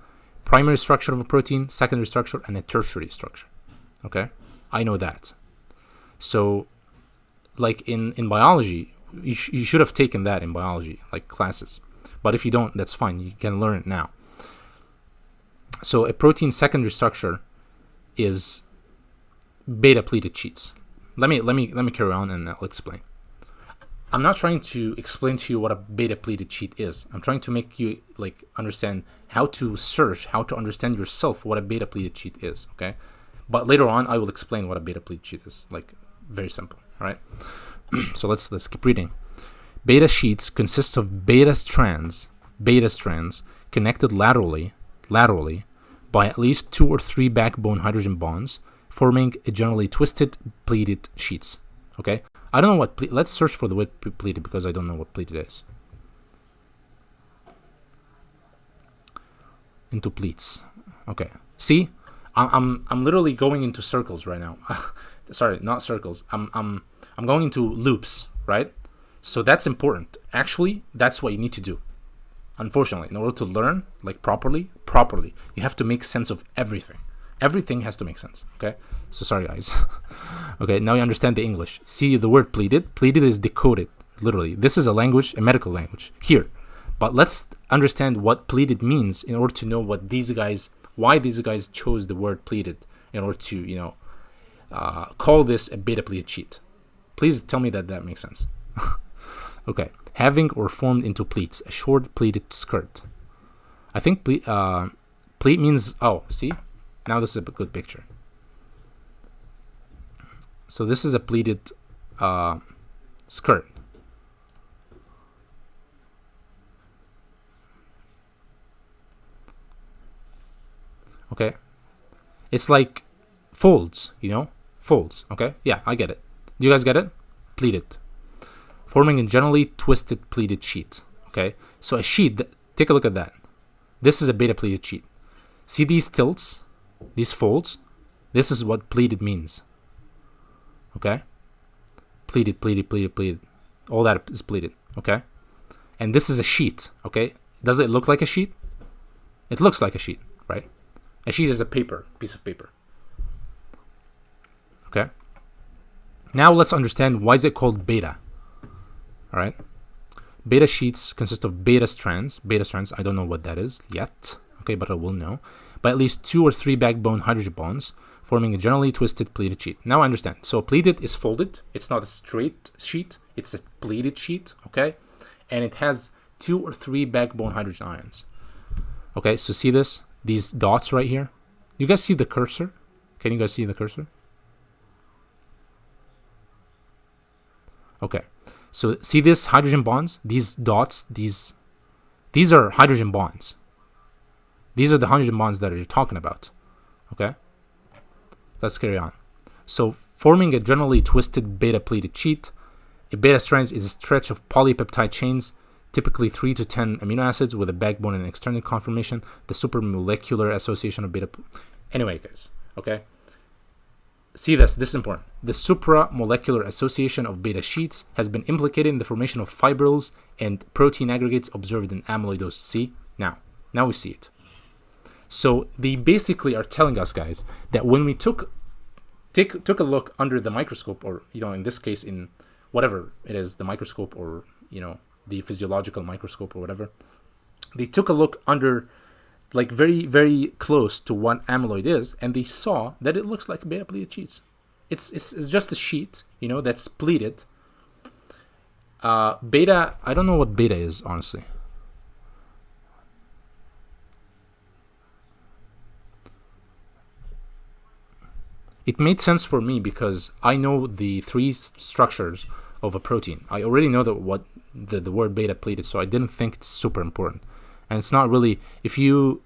primary structure of a protein, secondary structure, and a tertiary structure. Okay, I know that. So like in biology, you should have taken that in biology, like classes. But if you don't, that's fine. You can learn it now. So a protein secondary structure is beta pleated sheets. Let me carry on and I'll explain. I'm not trying to explain to you what a beta pleated sheet is. I'm trying to make you like understand how to search, how to understand yourself what a beta pleated sheet is. Okay, but later on I will explain what a beta pleated sheet is. Like very simple. All right. So let's keep reading. Beta sheets consist of beta strands connected laterally by at least 2 or 3 backbone hydrogen bonds, forming a generally twisted pleated sheets. Okay, I don't know what let's search for the word pleated because I don't know what pleated is. Into pleats. Okay, see, I'm literally going into circles right now. Sorry, not circles. I'm going into loops, right? So that's important. Actually, that's what you need to do. Unfortunately, in order to learn like properly, you have to make sense of everything. Everything has to make sense. Okay. So sorry, guys. Okay. Now you understand the English. See the word pleated. Pleated is decoded. Literally, this is a language, a medical language here. But let's understand what pleated means in order to know why these guys chose the word pleated in order to, call this a beta pleated sheet. Please tell me that makes sense. Okay. Having or formed into pleats, a short pleated skirt. I think pleat means, oh, see? Now this is a good picture. So this is a pleated skirt. Okay. It's like folds, folds. Okay. Yeah, I get it. Do you guys get it? Pleated. Forming a generally twisted pleated sheet. Okay. So a sheet, take a look at that. This is a beta pleated sheet. See these tilts, these folds? This is what pleated means. Okay. Pleated. All that is pleated. Okay. And this is a sheet. Okay. Does it look like a sheet? It looks like a sheet, right? A sheet is a piece of paper. Okay. Now let's understand why is it called beta. All right. Beta sheets consist of beta strands. Beta strands, I don't know what that is yet. Okay, but I will know. By at least 2 or 3 backbone hydrogen bonds, forming a generally twisted pleated sheet. Now I understand. So pleated is folded. It's not a straight sheet. It's a pleated sheet. Okay. And it has 2 or 3 backbone hydrogen ions. Okay, so see this? These dots right here. You guys see the cursor? Can you guys see the cursor? Okay. So see this hydrogen bonds? These dots, these are hydrogen bonds. These are the hydrogen bonds that you're talking about. Okay? Let's carry on. So forming a generally twisted beta pleated sheet, a beta strand is a stretch of polypeptide chains, typically 3 to 10 amino acids with a backbone and external conformation, the supramolecular association of beta. Anyway, guys, okay? See this is important. The supramolecular association of beta sheets has been implicated in the formation of fibrils and protein aggregates observed in amyloidosis. See? Now we see it. So they basically are telling us, guys, that when we took a look under the microscope, or, in this case, in whatever it is, the microscope, or, the physiological microscope or whatever, they took a look under, like, very, very close to what amyloid is, and they saw that it looks like beta pleated sheets. It's just a sheet, that's pleated. Beta, I don't know what beta is, honestly. It made sense for me because I know the 3 structures of a protein. I already know what the word beta pleated, so I didn't think it's super important. And it's not really, if you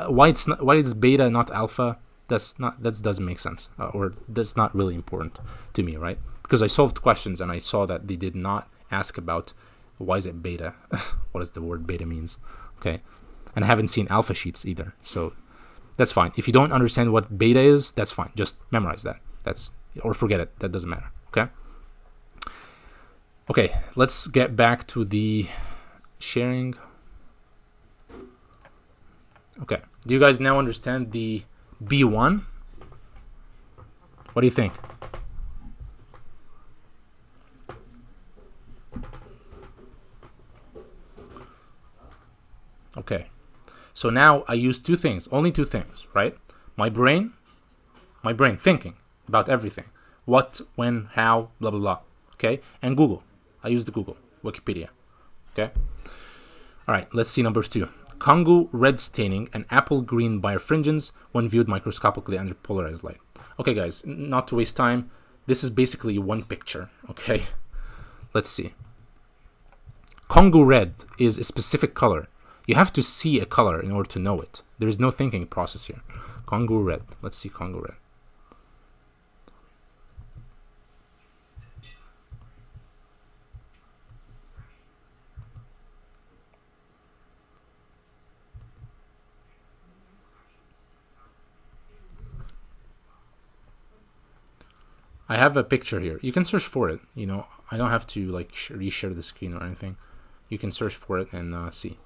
why is beta not alpha? That doesn't make sense, or that's not really important to me, right? Because I solved questions and I saw that they did not ask about why is it beta, what does the word beta means, okay? and I haven't seen alpha sheets either. So that's fine. If you don't understand what beta is, that's fine. Just memorize that. Or forget it. That doesn't matter. Okay. Okay, let's get back to the sharing. Okay. Do you guys now understand the B1? What do you think? Okay. So now I use only two things, right? My brain thinking about everything. What, when, how, blah, blah, blah. Okay? And Google. I use the Google, Wikipedia. Okay? All right, let's see number 2. Congo red staining and apple green birefringence when viewed microscopically under polarized light. Okay, guys, not to waste time. This is basically one picture, okay? Let's see. Congo red is a specific color. You have to see a color in order to know it. There is no thinking process here. Congo red. Let's see Congo red. I have a picture here. You can search for it. You know, I don't have to like reshare the screen or anything. You can search for it and see.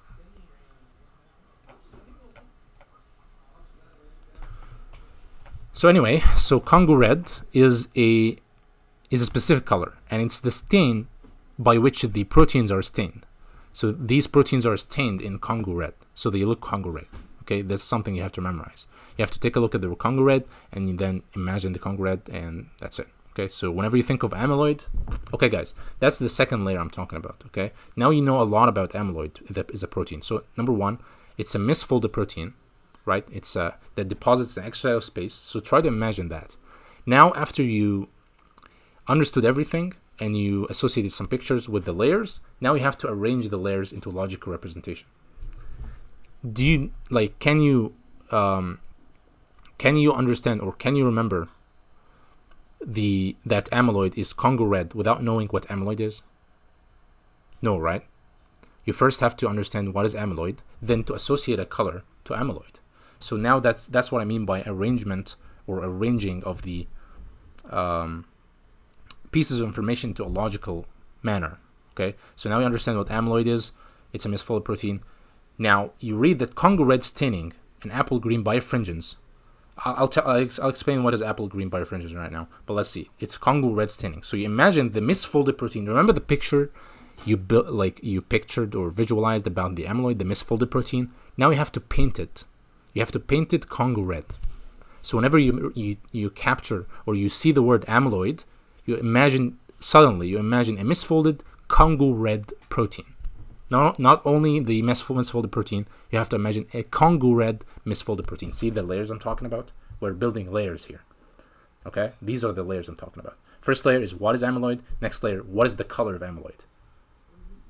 So anyway, so Congo red is a specific color, and it's the stain by which the proteins are stained. So these proteins are stained in Congo red, so they look Congo red. Okay, that's something you have to memorize. You have to take a look at the Congo red, and you then imagine the Congo red, and that's it. Okay, so whenever you think of amyloid, okay, guys, that's the second layer I'm talking about. Okay, now you know a lot about amyloid. That is a protein. So number 1, it's a misfolded protein, right? It's that deposits in extracellular space. So try to imagine that. Now, after you understood everything and you associated some pictures with the layers, now you have to arrange the layers into logical representation. Do you can you understand, or can you remember that amyloid is Congo red without knowing what amyloid is? No, right? You first have to understand what is amyloid, then to associate a color to amyloid. So now that's what I mean by arrangement, or arranging of the pieces of information to a logical manner. Okay, so now you understand what amyloid is. It's a misfolded protein. Now you read that Congo red staining and apple green birefringence. I'll explain what is apple green birefringence right now. But let's see. It's Congo red staining. So you imagine the misfolded protein. Remember the picture you built, you pictured or visualized about the amyloid, the misfolded protein. Now you have to paint it. You have to paint it Congo red. So whenever you capture or you see the word amyloid, you imagine a misfolded Congo red protein. Not only the misfolded protein, you have to imagine a Congo red misfolded protein. See the layers I'm talking about? We're building layers here. Okay? These are the layers I'm talking about. First layer is what is amyloid. Next layer, what is the color of amyloid?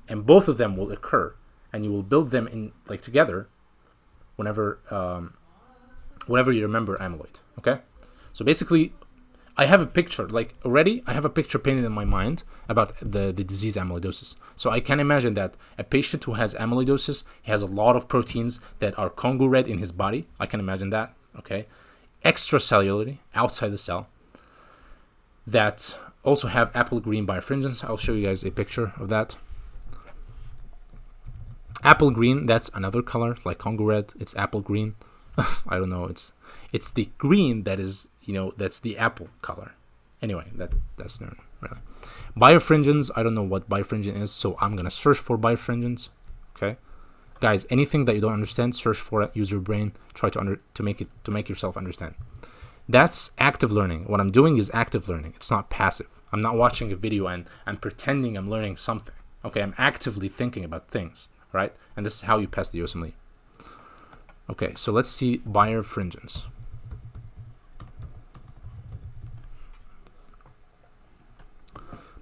And both of them will occur, and you will build them in together whenever you remember amyloid. Okay? So basically, I have a picture, I have a picture painted in my mind about the disease amyloidosis. So I can imagine that a patient who has amyloidosis has a lot of proteins that are Congo red in his body. I can imagine that, okay? Extracellularly, outside the cell, that also have apple green birefringence. I'll show you guys a picture of that. Apple green, that's another color, like Congo red. It's apple green. I don't know, it's the green that is, that's the apple color. Anyway, that's not really. Birefringence, I don't know what birefringence is, so I'm gonna search for birefringence. Okay, guys, anything that you don't understand, search for it. Use your brain. Try to make yourself understand. That's active learning. What I'm doing is active learning. It's not passive. I'm not watching a video and I'm pretending I'm learning something. Okay, I'm actively thinking about things, right? And this is how you pass the USMLE. Okay, so let's see birefringence.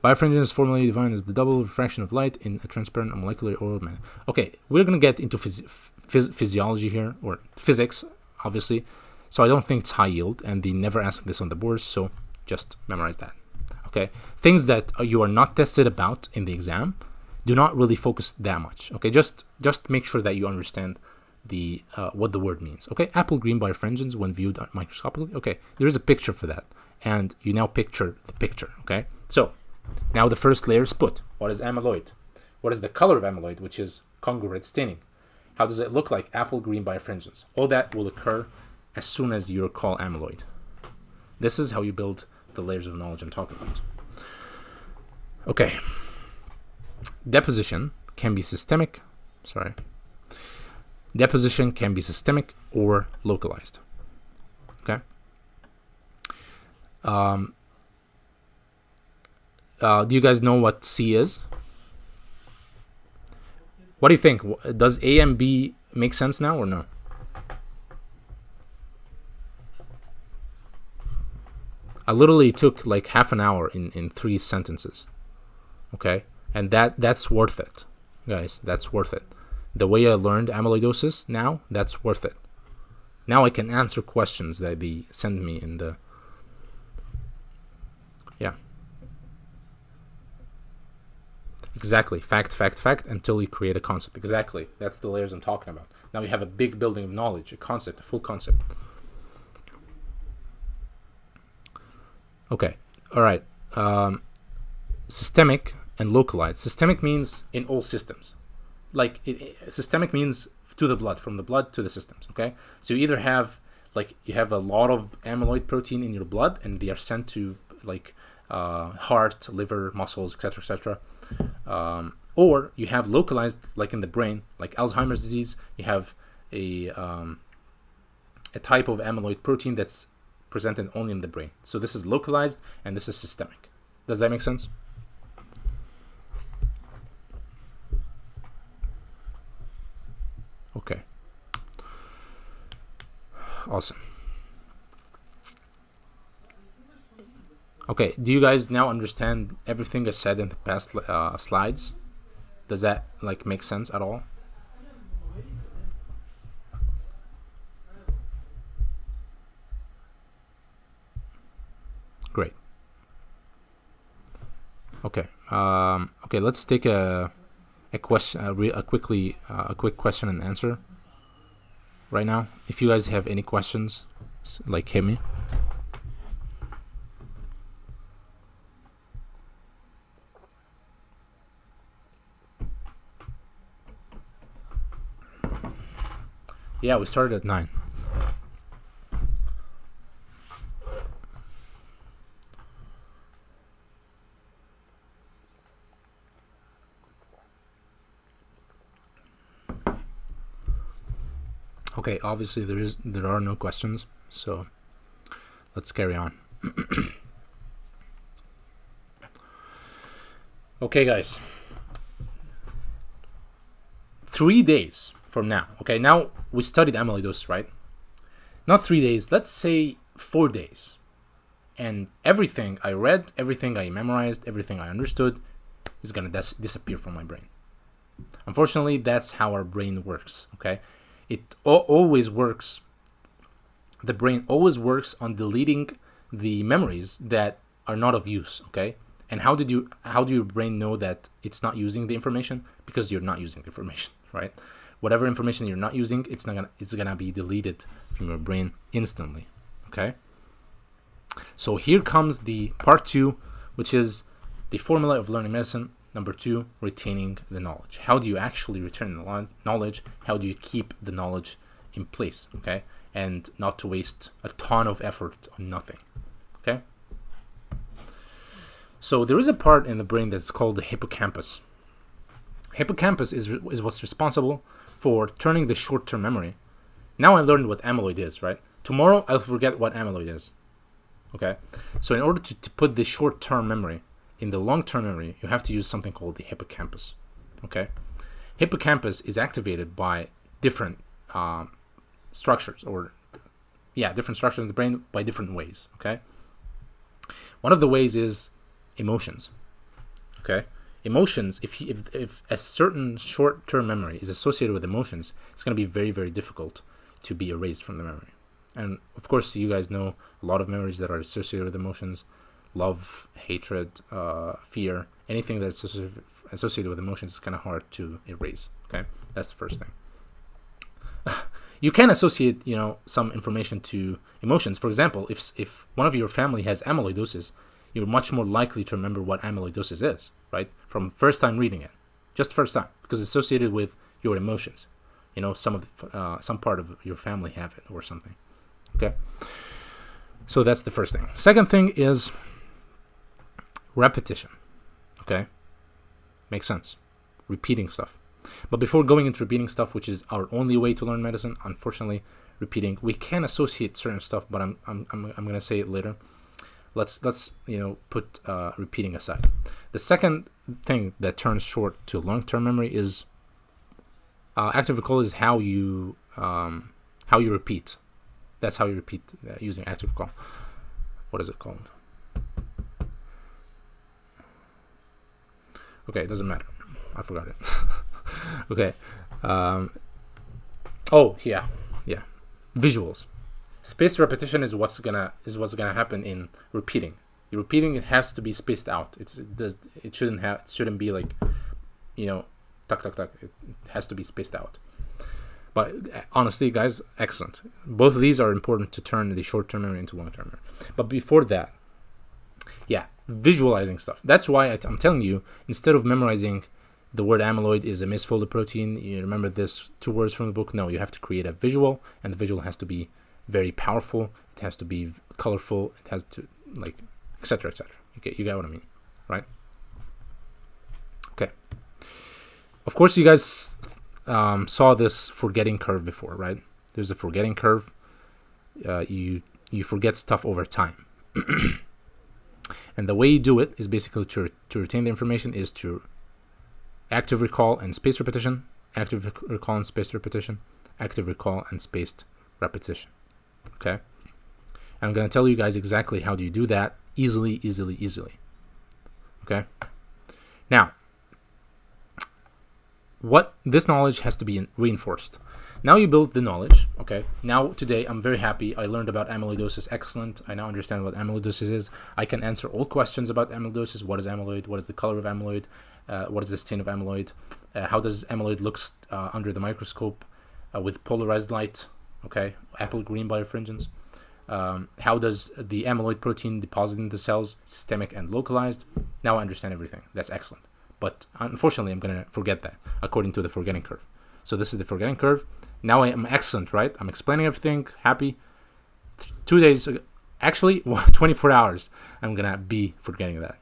Birefringence is formally defined as the double refraction of light in a transparent molecular oil manner. Okay, we're going to get into physiology here, or physics, obviously. So I don't think it's high yield, and they never ask this on the boards, so just memorize that. Okay, things that you are not tested about in the exam, do not really focus that much. Okay, just make sure that you understand the what the word means. Okay, apple green by refringence when viewed microscopically. Okay, there is a picture for that, and you now picture the picture. Okay, so now the first layer is put. What is amyloid? What is the color of amyloid, which is congruent staining? How does it look like apple green by refringence? All that will occur as soon as you recall amyloid. This is how you build the layers of knowledge I'm talking about. Okay. Deposition can be systemic. Deposition can be systemic or localized. Okay. Do you guys know what C is? What do you think? Does A and B make sense now or no? I literally took like half an hour in 3 sentences. Okay? And that's worth it. Guys, that's worth it. The way I learned amyloidosis now, that's worth it. Now I can answer questions that they send me in the... Yeah. Exactly. Fact, until you create a concept. Exactly. That's the layers I'm talking about. Now you have a big building of knowledge, a concept, a full concept. Okay. All right. Systemic and localized. Systemic means in all systems. Like systemic means to the blood, from the blood to the systems. Okay. So you either have you have a lot of amyloid protein in your blood, and they are sent to heart, liver, muscles, etc., or you have localized, like in the brain, like Alzheimer's disease. You have a type of amyloid protein that's presented only in the brain. So this is localized and this is systemic. Does that make sense? Okay. Awesome. Okay, do you guys now understand everything I said in the past slides? Does that make sense at all? Great. Okay. Okay, let's take a question, a quick question and answer right now. If you guys have any questions, hit me. Yeah, we started at 9. Okay, obviously there are no questions, so let's carry on. Okay, guys. 3 days from now. Okay, now we studied amyloidosis, right? Not 3 days, let's say 4 days. And everything I read, everything I memorized, everything I understood is going to disappear from my brain. Unfortunately, that's how our brain works, okay? It always works. The brain always works on deleting the memories that are not of use, okay? And how do your brain know that it's not using the information? Because you're not using the information, right? Whatever information you're not using, it's gonna be deleted from your brain instantly, okay? So here comes the part 2, which is the formula of learning medicine. Number 2, retaining the knowledge. How do you actually retain the knowledge? How do you keep the knowledge in place, okay? And not to waste a ton of effort on nothing, okay? So there is a part in the brain that's called the hippocampus. Hippocampus is what's responsible for turning the short-term memory. Now I learned what amyloid is, right? Tomorrow I'll forget what amyloid is, okay? So in order to put the short-term memory in the long-term memory, you have to use something called the hippocampus, okay? Hippocampus is activated by different structures, different structures in the brain by different ways, okay? One of the ways is emotions, okay? Emotions, if a certain short-term memory is associated with emotions, it's going to be very, very difficult to be erased from the memory. And of course, you guys know a lot of memories that are associated with emotions. Love, hatred, fear, anything that's associated with emotions is kind of hard to erase, okay? That's the first thing. You can associate, some information to emotions. For example, if one of your family has amyloidosis, you're much more likely to remember what amyloidosis is, right? From first time reading it, just first time, because it's associated with your emotions. Some part of your family have it or something. Okay. So that's the first thing. Second thing is repetition. Okay. Makes sense. Repeating stuff. But before going into repeating stuff, which is our only way to learn medicine, unfortunately, repeating, we can associate certain stuff, but I'm gonna say it later. Let's put repeating aside. The second thing that turns short to long-term memory is active recall is how you repeat. That's how you repeat using active recall. What is it called? Okay, it doesn't matter. I forgot it. Okay. Yeah. Visuals. Spaced repetition is what's gonna happen in repeating. The repeating, it has to be spaced out. It shouldn't be like, tuck. It has to be spaced out. But honestly, guys, excellent. Both of these are important to turn the short-term memory into long-term memory. But before that, visualizing stuff. That's why I'm telling you, instead of memorizing the word amyloid is a misfolded protein, you remember this 2 words from the book. No, you have to create a visual, and the visual has to be very powerful. It has to be colorful. It has to, etc. You get what I mean, right? Okay. Of course, you guys saw this forgetting curve before, right? There's a forgetting curve. You forget stuff over time. And the way you do it is basically to retain the information is to active recall and spaced repetition, active recall and spaced repetition, active recall and spaced repetition. Okay? And I'm going to tell you guys exactly how do you do that easily. Okay? Now, this knowledge has to be reinforced. Now you build the knowledge, okay? Now, today, I'm very happy. I learned about amyloidosis. Excellent. I now understand what amyloidosis is. I can answer all questions about amyloidosis. What is amyloid? What is the color of amyloid? What is the stain of amyloid? How does amyloid looks under the microscope with polarized light? Okay, apple green birefringence. How does the amyloid protein deposit in the cells, systemic and localized? Now I understand everything. That's excellent. But unfortunately, I'm going to forget that according to the forgetting curve. So this is the forgetting curve. Now I am excellent, right? I'm explaining everything, happy. 2 days, actually 24 hours, I'm going to be forgetting that.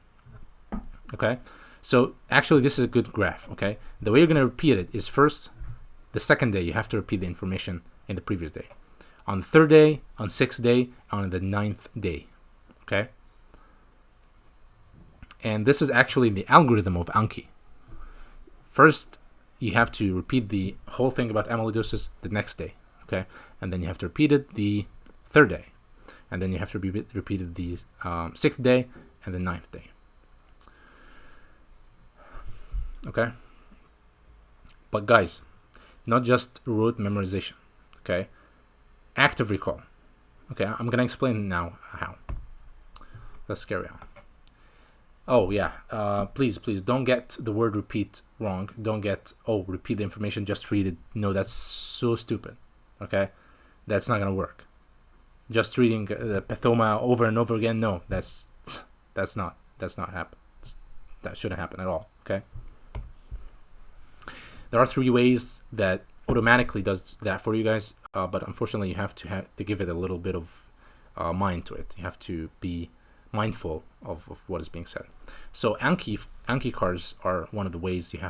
Okay? So actually, this is a good graph, okay? The way you're going to repeat it is first, the second day, you have to repeat the information in the previous day. On the third day, on 6th day, on the 9th day, okay? And this is actually the algorithm of Anki. First, you have to repeat the whole thing about amyloidosis the next day, okay? And then you have to repeat it the 3rd day. And then you have to repeat it the 6th day and the 9th day. Okay? But guys, not just rote memorization, okay? Active recall. Okay, I'm going to explain now how. Let's carry on. Oh, yeah. Please, don't get the word repeat wrong. Don't get, repeat the information, just read it. No, that's so stupid. Okay? That's not going to work. Just reading the pathoma over and over again, no, that's not happen. That shouldn't happen at all. Okay? There are 3 ways that automatically does that for you guys, but unfortunately you have to give it a little bit of mind to it. You have to be mindful of what is being said. So Anki cards are one of the ways you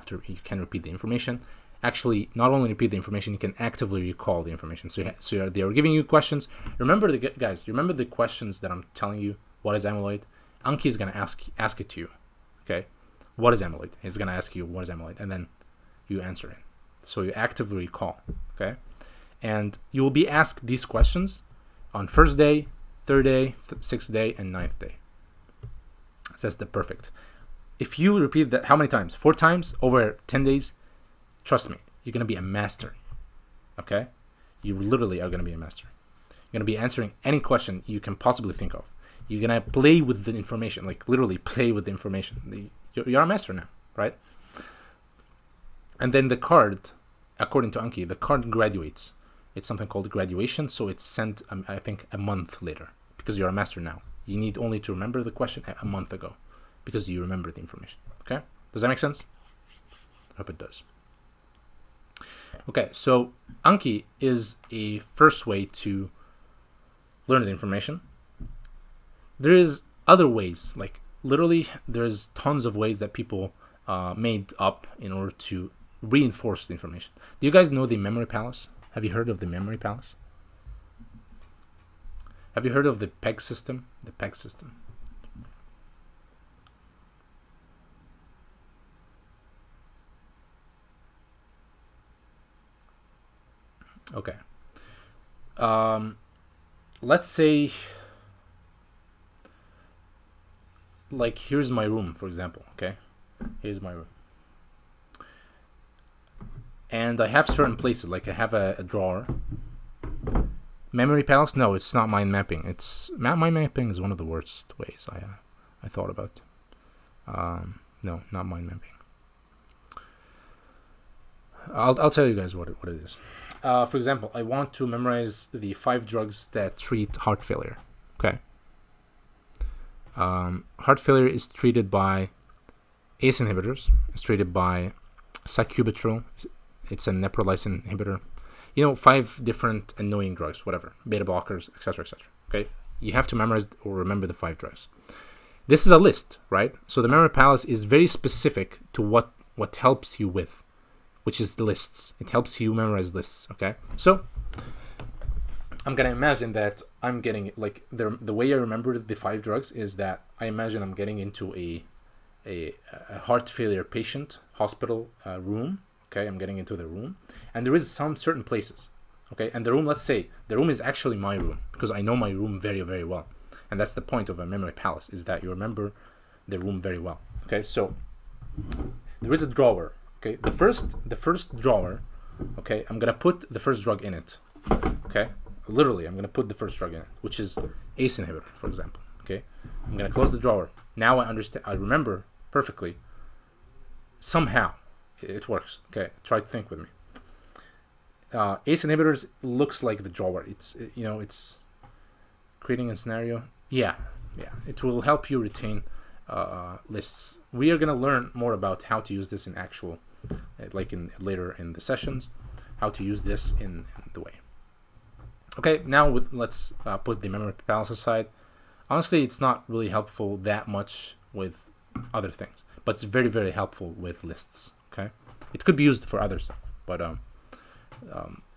can repeat the information. Actually, not only repeat the information, you can actively recall the information. So they are giving you questions. Remember the questions that I'm telling you. What is amyloid? Anki is going to ask it to you. Okay, what is amyloid? He's going to ask you what is amyloid, and then you answer it. So you actively recall. Okay, and you will be asked these questions on 1st day, 3rd day, 6th day, and 9th day. That's the perfect. If you repeat that, how many times? 4 times over 10 days. Trust me, you're going to be a master. Okay? You literally are going to be a master. You're going to be answering any question you can possibly think of. You're going to play with the information, like literally play with the information. You're a master now, right? And then the card, according to Anki, the card graduates. It's something called graduation, so it's sent, I think, a month later, because you're a master now. You need only to remember the question a month ago, because you remember the information. Okay, does that make sense? I hope it does. Okay, so Anki is a first way to learn the information. There is other ways, like literally there's tons of ways that people made up in order to reinforce the information. Do you guys know the memory palace? Have you heard of the memory palace? Have you heard of the PEG system? The PEG system. Okay. Let's say, like, here's my room, for example. Okay, here's my room, and I have certain places, like I have a drawer. Memory palace? No, it's not mind mapping. It's mind mapping is one of the worst ways I thought about. No, not mind mapping. I'll tell you guys what it is. For example, I want to memorize the 5 drugs that treat heart failure. Okay. Heart failure is treated by ACE inhibitors. It's treated by sacubitril. It's a neprilysin inhibitor. 5 different annoying drugs, whatever, beta blockers, etc., etc. Okay, you have to memorize or remember the 5 drugs. This is a list, right? So the memory palace is very specific to what helps you with, which is lists. It helps you memorize lists. Okay, so I'm gonna imagine that I'm getting, like, the way I remember the 5 drugs is that I imagine I'm getting into a heart failure patient hospital room. Okay, I'm getting into the room, and there is some certain places. Okay, and the room, let's say the room is actually my room, because I know my room very, very well, and that's the point of a memory palace, is that you remember the room very well. Okay, so there is a drawer. Okay, the first drawer. Okay, I'm gonna put the first drug in it. Okay, literally, I'm gonna put the first drug in it, which is ACE inhibitor, for example. Okay, I'm gonna close the drawer. Now I understand. I remember perfectly. Somehow, it works. Okay, try to think with me. ACE inhibitors looks like the drawer. It's creating a scenario. Yeah. It will help you retain lists. We are gonna learn more about how to use this in actual, later in the sessions, how to use this in the way. Okay, now let's put the memory palace aside. Honestly, it's not really helpful that much with other things, but it's very, very helpful with lists. Okay, it could be used for other stuff, but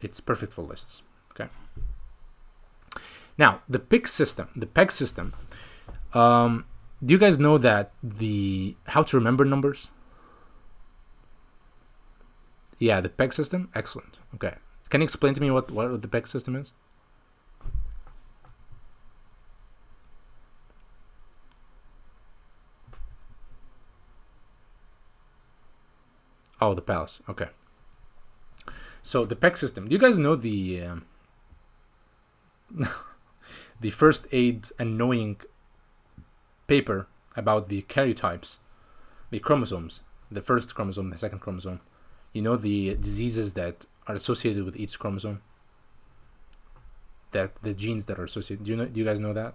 it's perfect for lists. Okay. Now the PEG system. Do you guys know that how to remember numbers? Yeah, the PEG system. Excellent. Okay, can you explain to me what the PEG system is? Oh, the palace. Okay. So the PEG system. Do you guys know the the first aid annoying paper about the karyotypes, the chromosomes, the first chromosome, the second chromosome? You know the diseases that are associated with each chromosome? That the genes that are associated. Do you guys know that?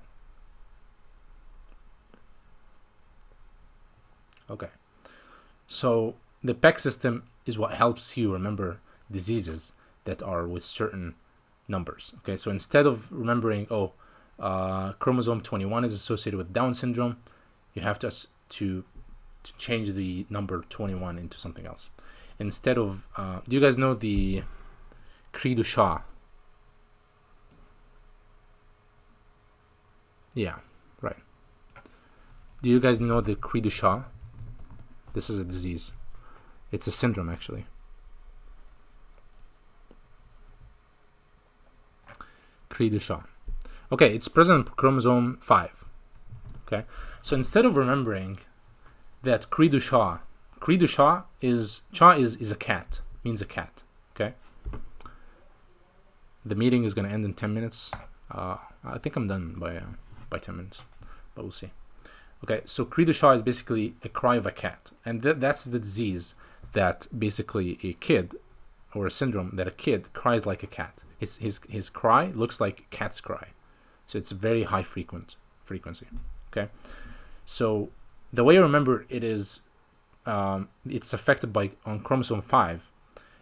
Okay. So the PEG system is what helps you remember diseases that are with certain numbers. Okay, so instead of remembering, chromosome 21 is associated with Down syndrome, you have to change the number 21 into something else. Instead of, do you guys know the Cri du Chat? Yeah, right. Do you guys know the Cri du Chat? This is a disease. It's a syndrome, actually. Cri du Chat. Okay, it's present on chromosome 5. Okay, so instead of remembering that Cri du Chat is a cat, means a cat. Okay, the meeting is gonna end in 10 minutes. I think I'm done by 10 minutes, but we'll see. Okay, so Cri du Chat is basically a cry of a cat, and that's the disease that basically a kid or a syndrome that a kid cries like a cat. His cry looks like a cat's cry. So it's a very high frequency. Okay. So the way I remember it is, it's affected by on chromosome 5,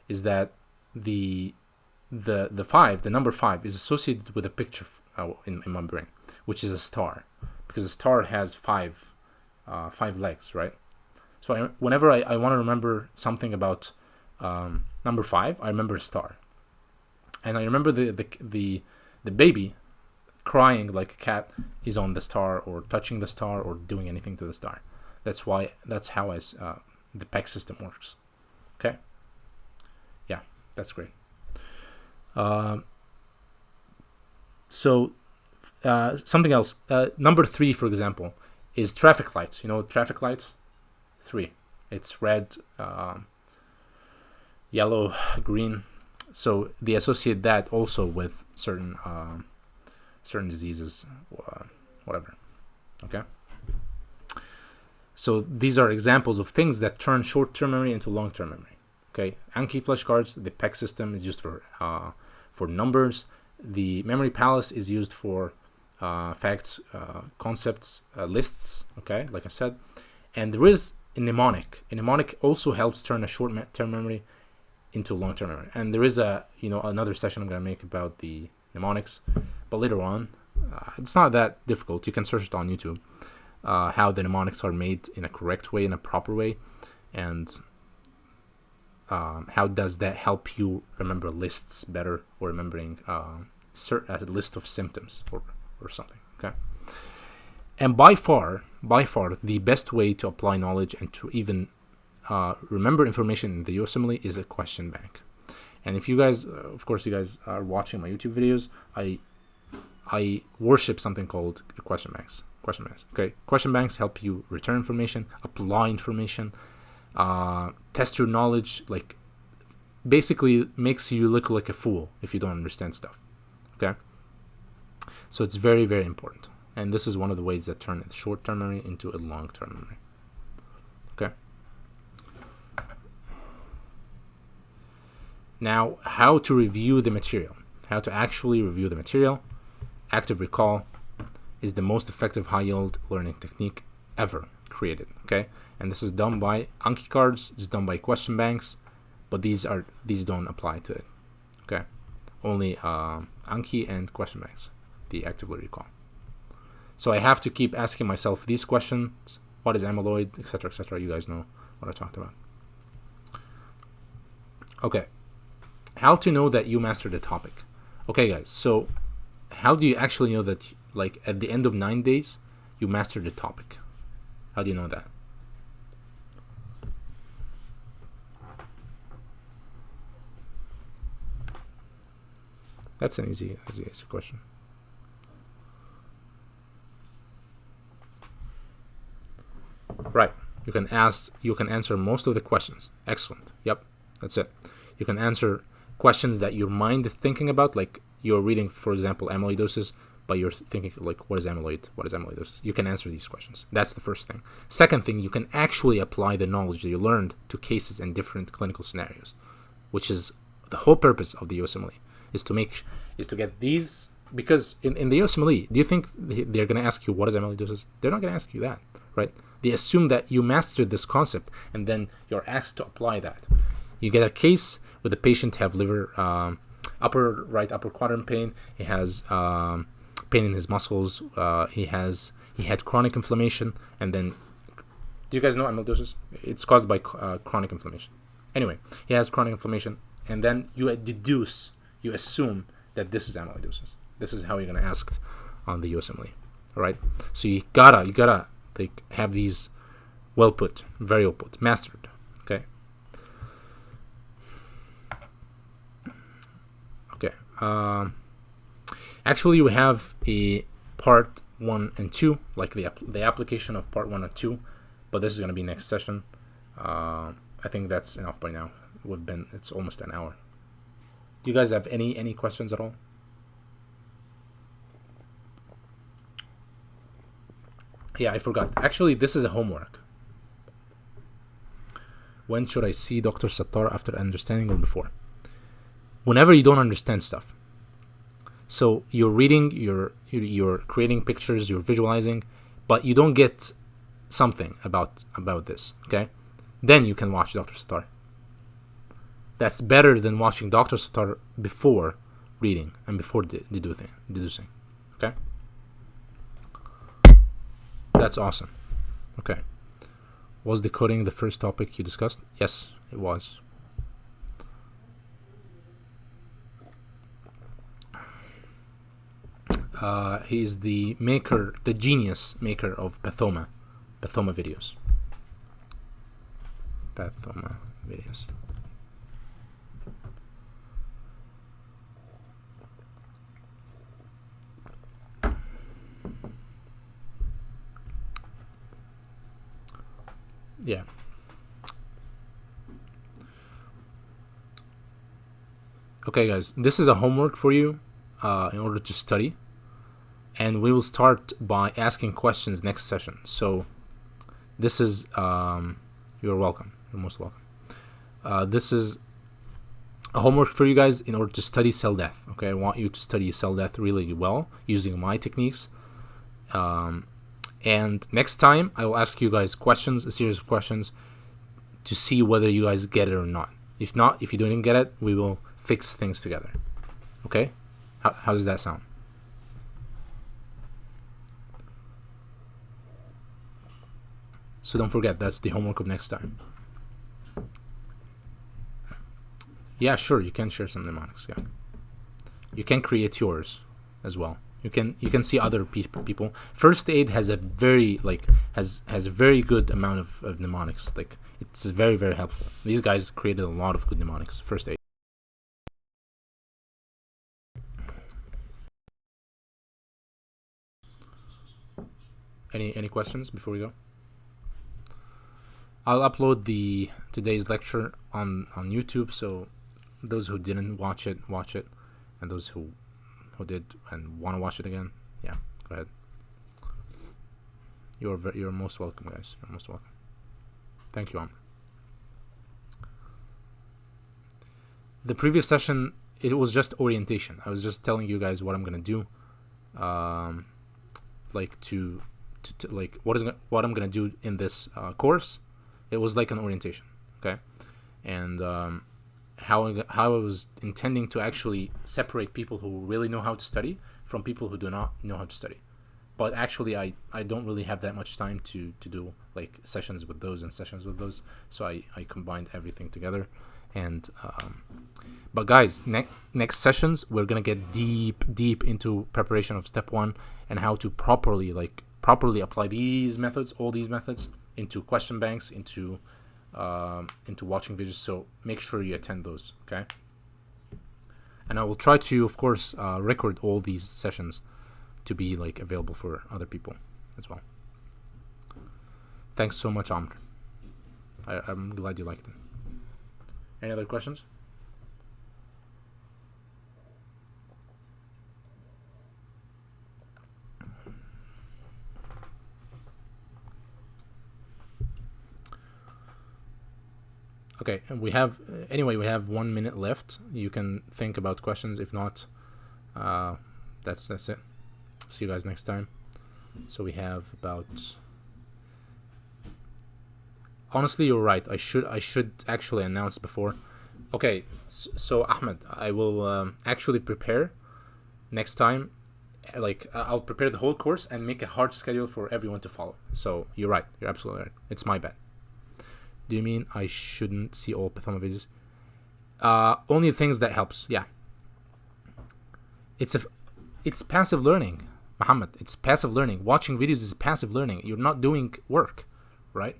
is that the number 5 is associated with a picture in my brain, which is a star, because a star has five legs, right? So whenever I want to remember something about number 5, I remember a star, and I remember the baby crying like a cat is on the star, or touching the star, or doing anything to the star. That's how the PEG system works. Okay. Yeah, that's great. So something else. Number 3, for example, is traffic lights. You know, traffic lights. 3. It's red, yellow, green. So they associate that also with certain diseases, whatever. Okay. So these are examples of things that turn short-term memory into long-term memory. Okay. Anki flashcards. The PEG system is used for numbers. The memory palace is used for facts, concepts, lists. Okay, like I said. And there is a mnemonic. A mnemonic also helps turn a short-term memory into long-term memory. And there is another session I'm going to make about the mnemonics, but later on. It's not that difficult. You can search it on YouTube. How the mnemonics are made in a correct way, in a proper way, and how does that help you remember lists better, or remembering a list of symptoms or something. Okay. And by far, the best way to apply knowledge and to even remember information in the USMLE is a question bank. And if you guys, of course, you guys are watching my YouTube videos, I worship something called question banks. Okay, question banks help you return information, apply information, test your knowledge. Like, basically makes you look like a fool if you don't understand stuff. Okay, so it's very, very important, and this is one of the ways that turn a short-term memory into a long-term memory. Okay. Now, how to review the material? How to actually review the material? Active recall is the most effective high-yield learning technique ever created. Okay, and this is done by Anki cards. It's done by question banks, but these don't apply to it. Okay, only Anki and question banks, the actively recall. So I have to keep asking myself these questions: what is amyloid, etc., etc. You guys know what I talked about. Okay, how to know that you mastered the topic? Okay, guys. So how do you actually know that, like, at the end of 9 days, you mastered the topic? How do you know that? That's an easy question. Right. You can answer most of the questions. Excellent. Yep. That's it. You can answer questions that your mind is thinking about, like you're reading, for example, amyloidosis, but you're thinking, like, what is amyloid? What is amyloidosis? You can answer these questions. That's the first thing. Second thing, you can actually apply the knowledge that you learned to cases and different clinical scenarios, which is the whole purpose of the USMLE, is to get these, because in the USMLE, do you think they're going to ask you what is amyloidosis? They're not going to ask you that, right? They assume that you mastered this concept, and then you're asked to apply that. You get a case where the patient have liver, right upper quadrant pain. He has pain in his muscles. He had chronic inflammation, and then, do you guys know amyloidosis? It's caused by chronic inflammation. Anyway, he has chronic inflammation, and then you assume that this is amyloidosis. This is how you're gonna ask on the USMLE. All right. So you gotta like have these well put, very well put, mastered. Okay. Okay. Actually, we have a part 1 and 2, like the application of part 1 and 2, but this is gonna be next session. I think that's enough by now. It's almost an hour. Do you guys have any questions at all? Yeah, I forgot. Actually, this is a homework. When should I see Dr. Sattar, after understanding or before? whenever you don't understand stuff. So you're reading, you're creating pictures, you're visualizing, but you don't get something about this, okay? Then you can watch Dr. Sattar. That's better than watching Dr. Sattar before reading and before deducing, okay? That's awesome. Okay. Was decoding the first topic you discussed? Yes, it was. He is the genius maker of Pathoma videos. Pathoma videos. Yeah. Okay, guys, this is a homework for you in order to study. And we will start by asking questions next session. So this is, you're welcome. You're most welcome. This is a homework for you guys in order to study cell death. Okay, I want you to study cell death really well using my techniques. And next time I will ask you guys questions, a series of questions, to see whether you guys get it or not. If not, if you didn't get it, we will fix things together. Okay? How does that sound? So don't forget, that's the homework of next time. Yeah, sure, you can share some mnemonics. Yeah, you can create yours as well. You can see other people. First aid has a very has a very good amount of mnemonics. Like, it's very, very helpful. These guys created a lot of good mnemonics. First aid. Any questions before we go? I'll upload today's lecture on YouTube, so those who didn't watch it, and those who did and want to watch it again, yeah, go ahead. You're most welcome, guys. You're most welcome. Thank you, Amr. The previous session, it was just orientation. I was just telling you guys what I'm gonna do, what I'm gonna do in this course. It was like an orientation, okay? And how I was intending to actually separate people who really know how to study from people who do not know how to study. But actually, I don't really have that much time to do like sessions with those and sessions with those. So I combined everything together. And but guys, next sessions, we're going to get deep into preparation of step 1 and how to properly apply all these methods into question banks, into watching videos. So make sure you attend those, okay? And I will try to, of course, record all these sessions to be available for other people as well. Thanks so much, Amr. I'm glad you liked it. Any other questions? Okay, and we have 1 minute left. You can think about questions. If not, that's it. See you guys next time. So we have about. Honestly, you're right. I should actually announce before. Okay, so Ahmed, I will actually prepare next time. I'll prepare the whole course and make a hard schedule for everyone to follow. So you're right. You're absolutely right. It's my bad. Do you mean I shouldn't see all Pathoma videos? Only things that helps. Yeah. It's passive learning, Muhammad. It's passive learning. Watching videos is passive learning. You're not doing work, right?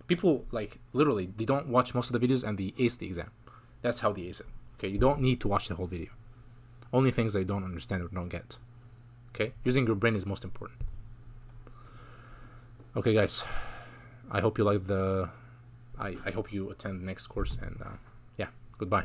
People literally they don't watch most of the videos and they ace the exam. That's how they ace it. Okay, you don't need to watch the whole video. Only things they don't understand or don't get. Okay, using your brain is most important. Okay, guys. I hope you like I hope you attend the next course, and yeah, goodbye.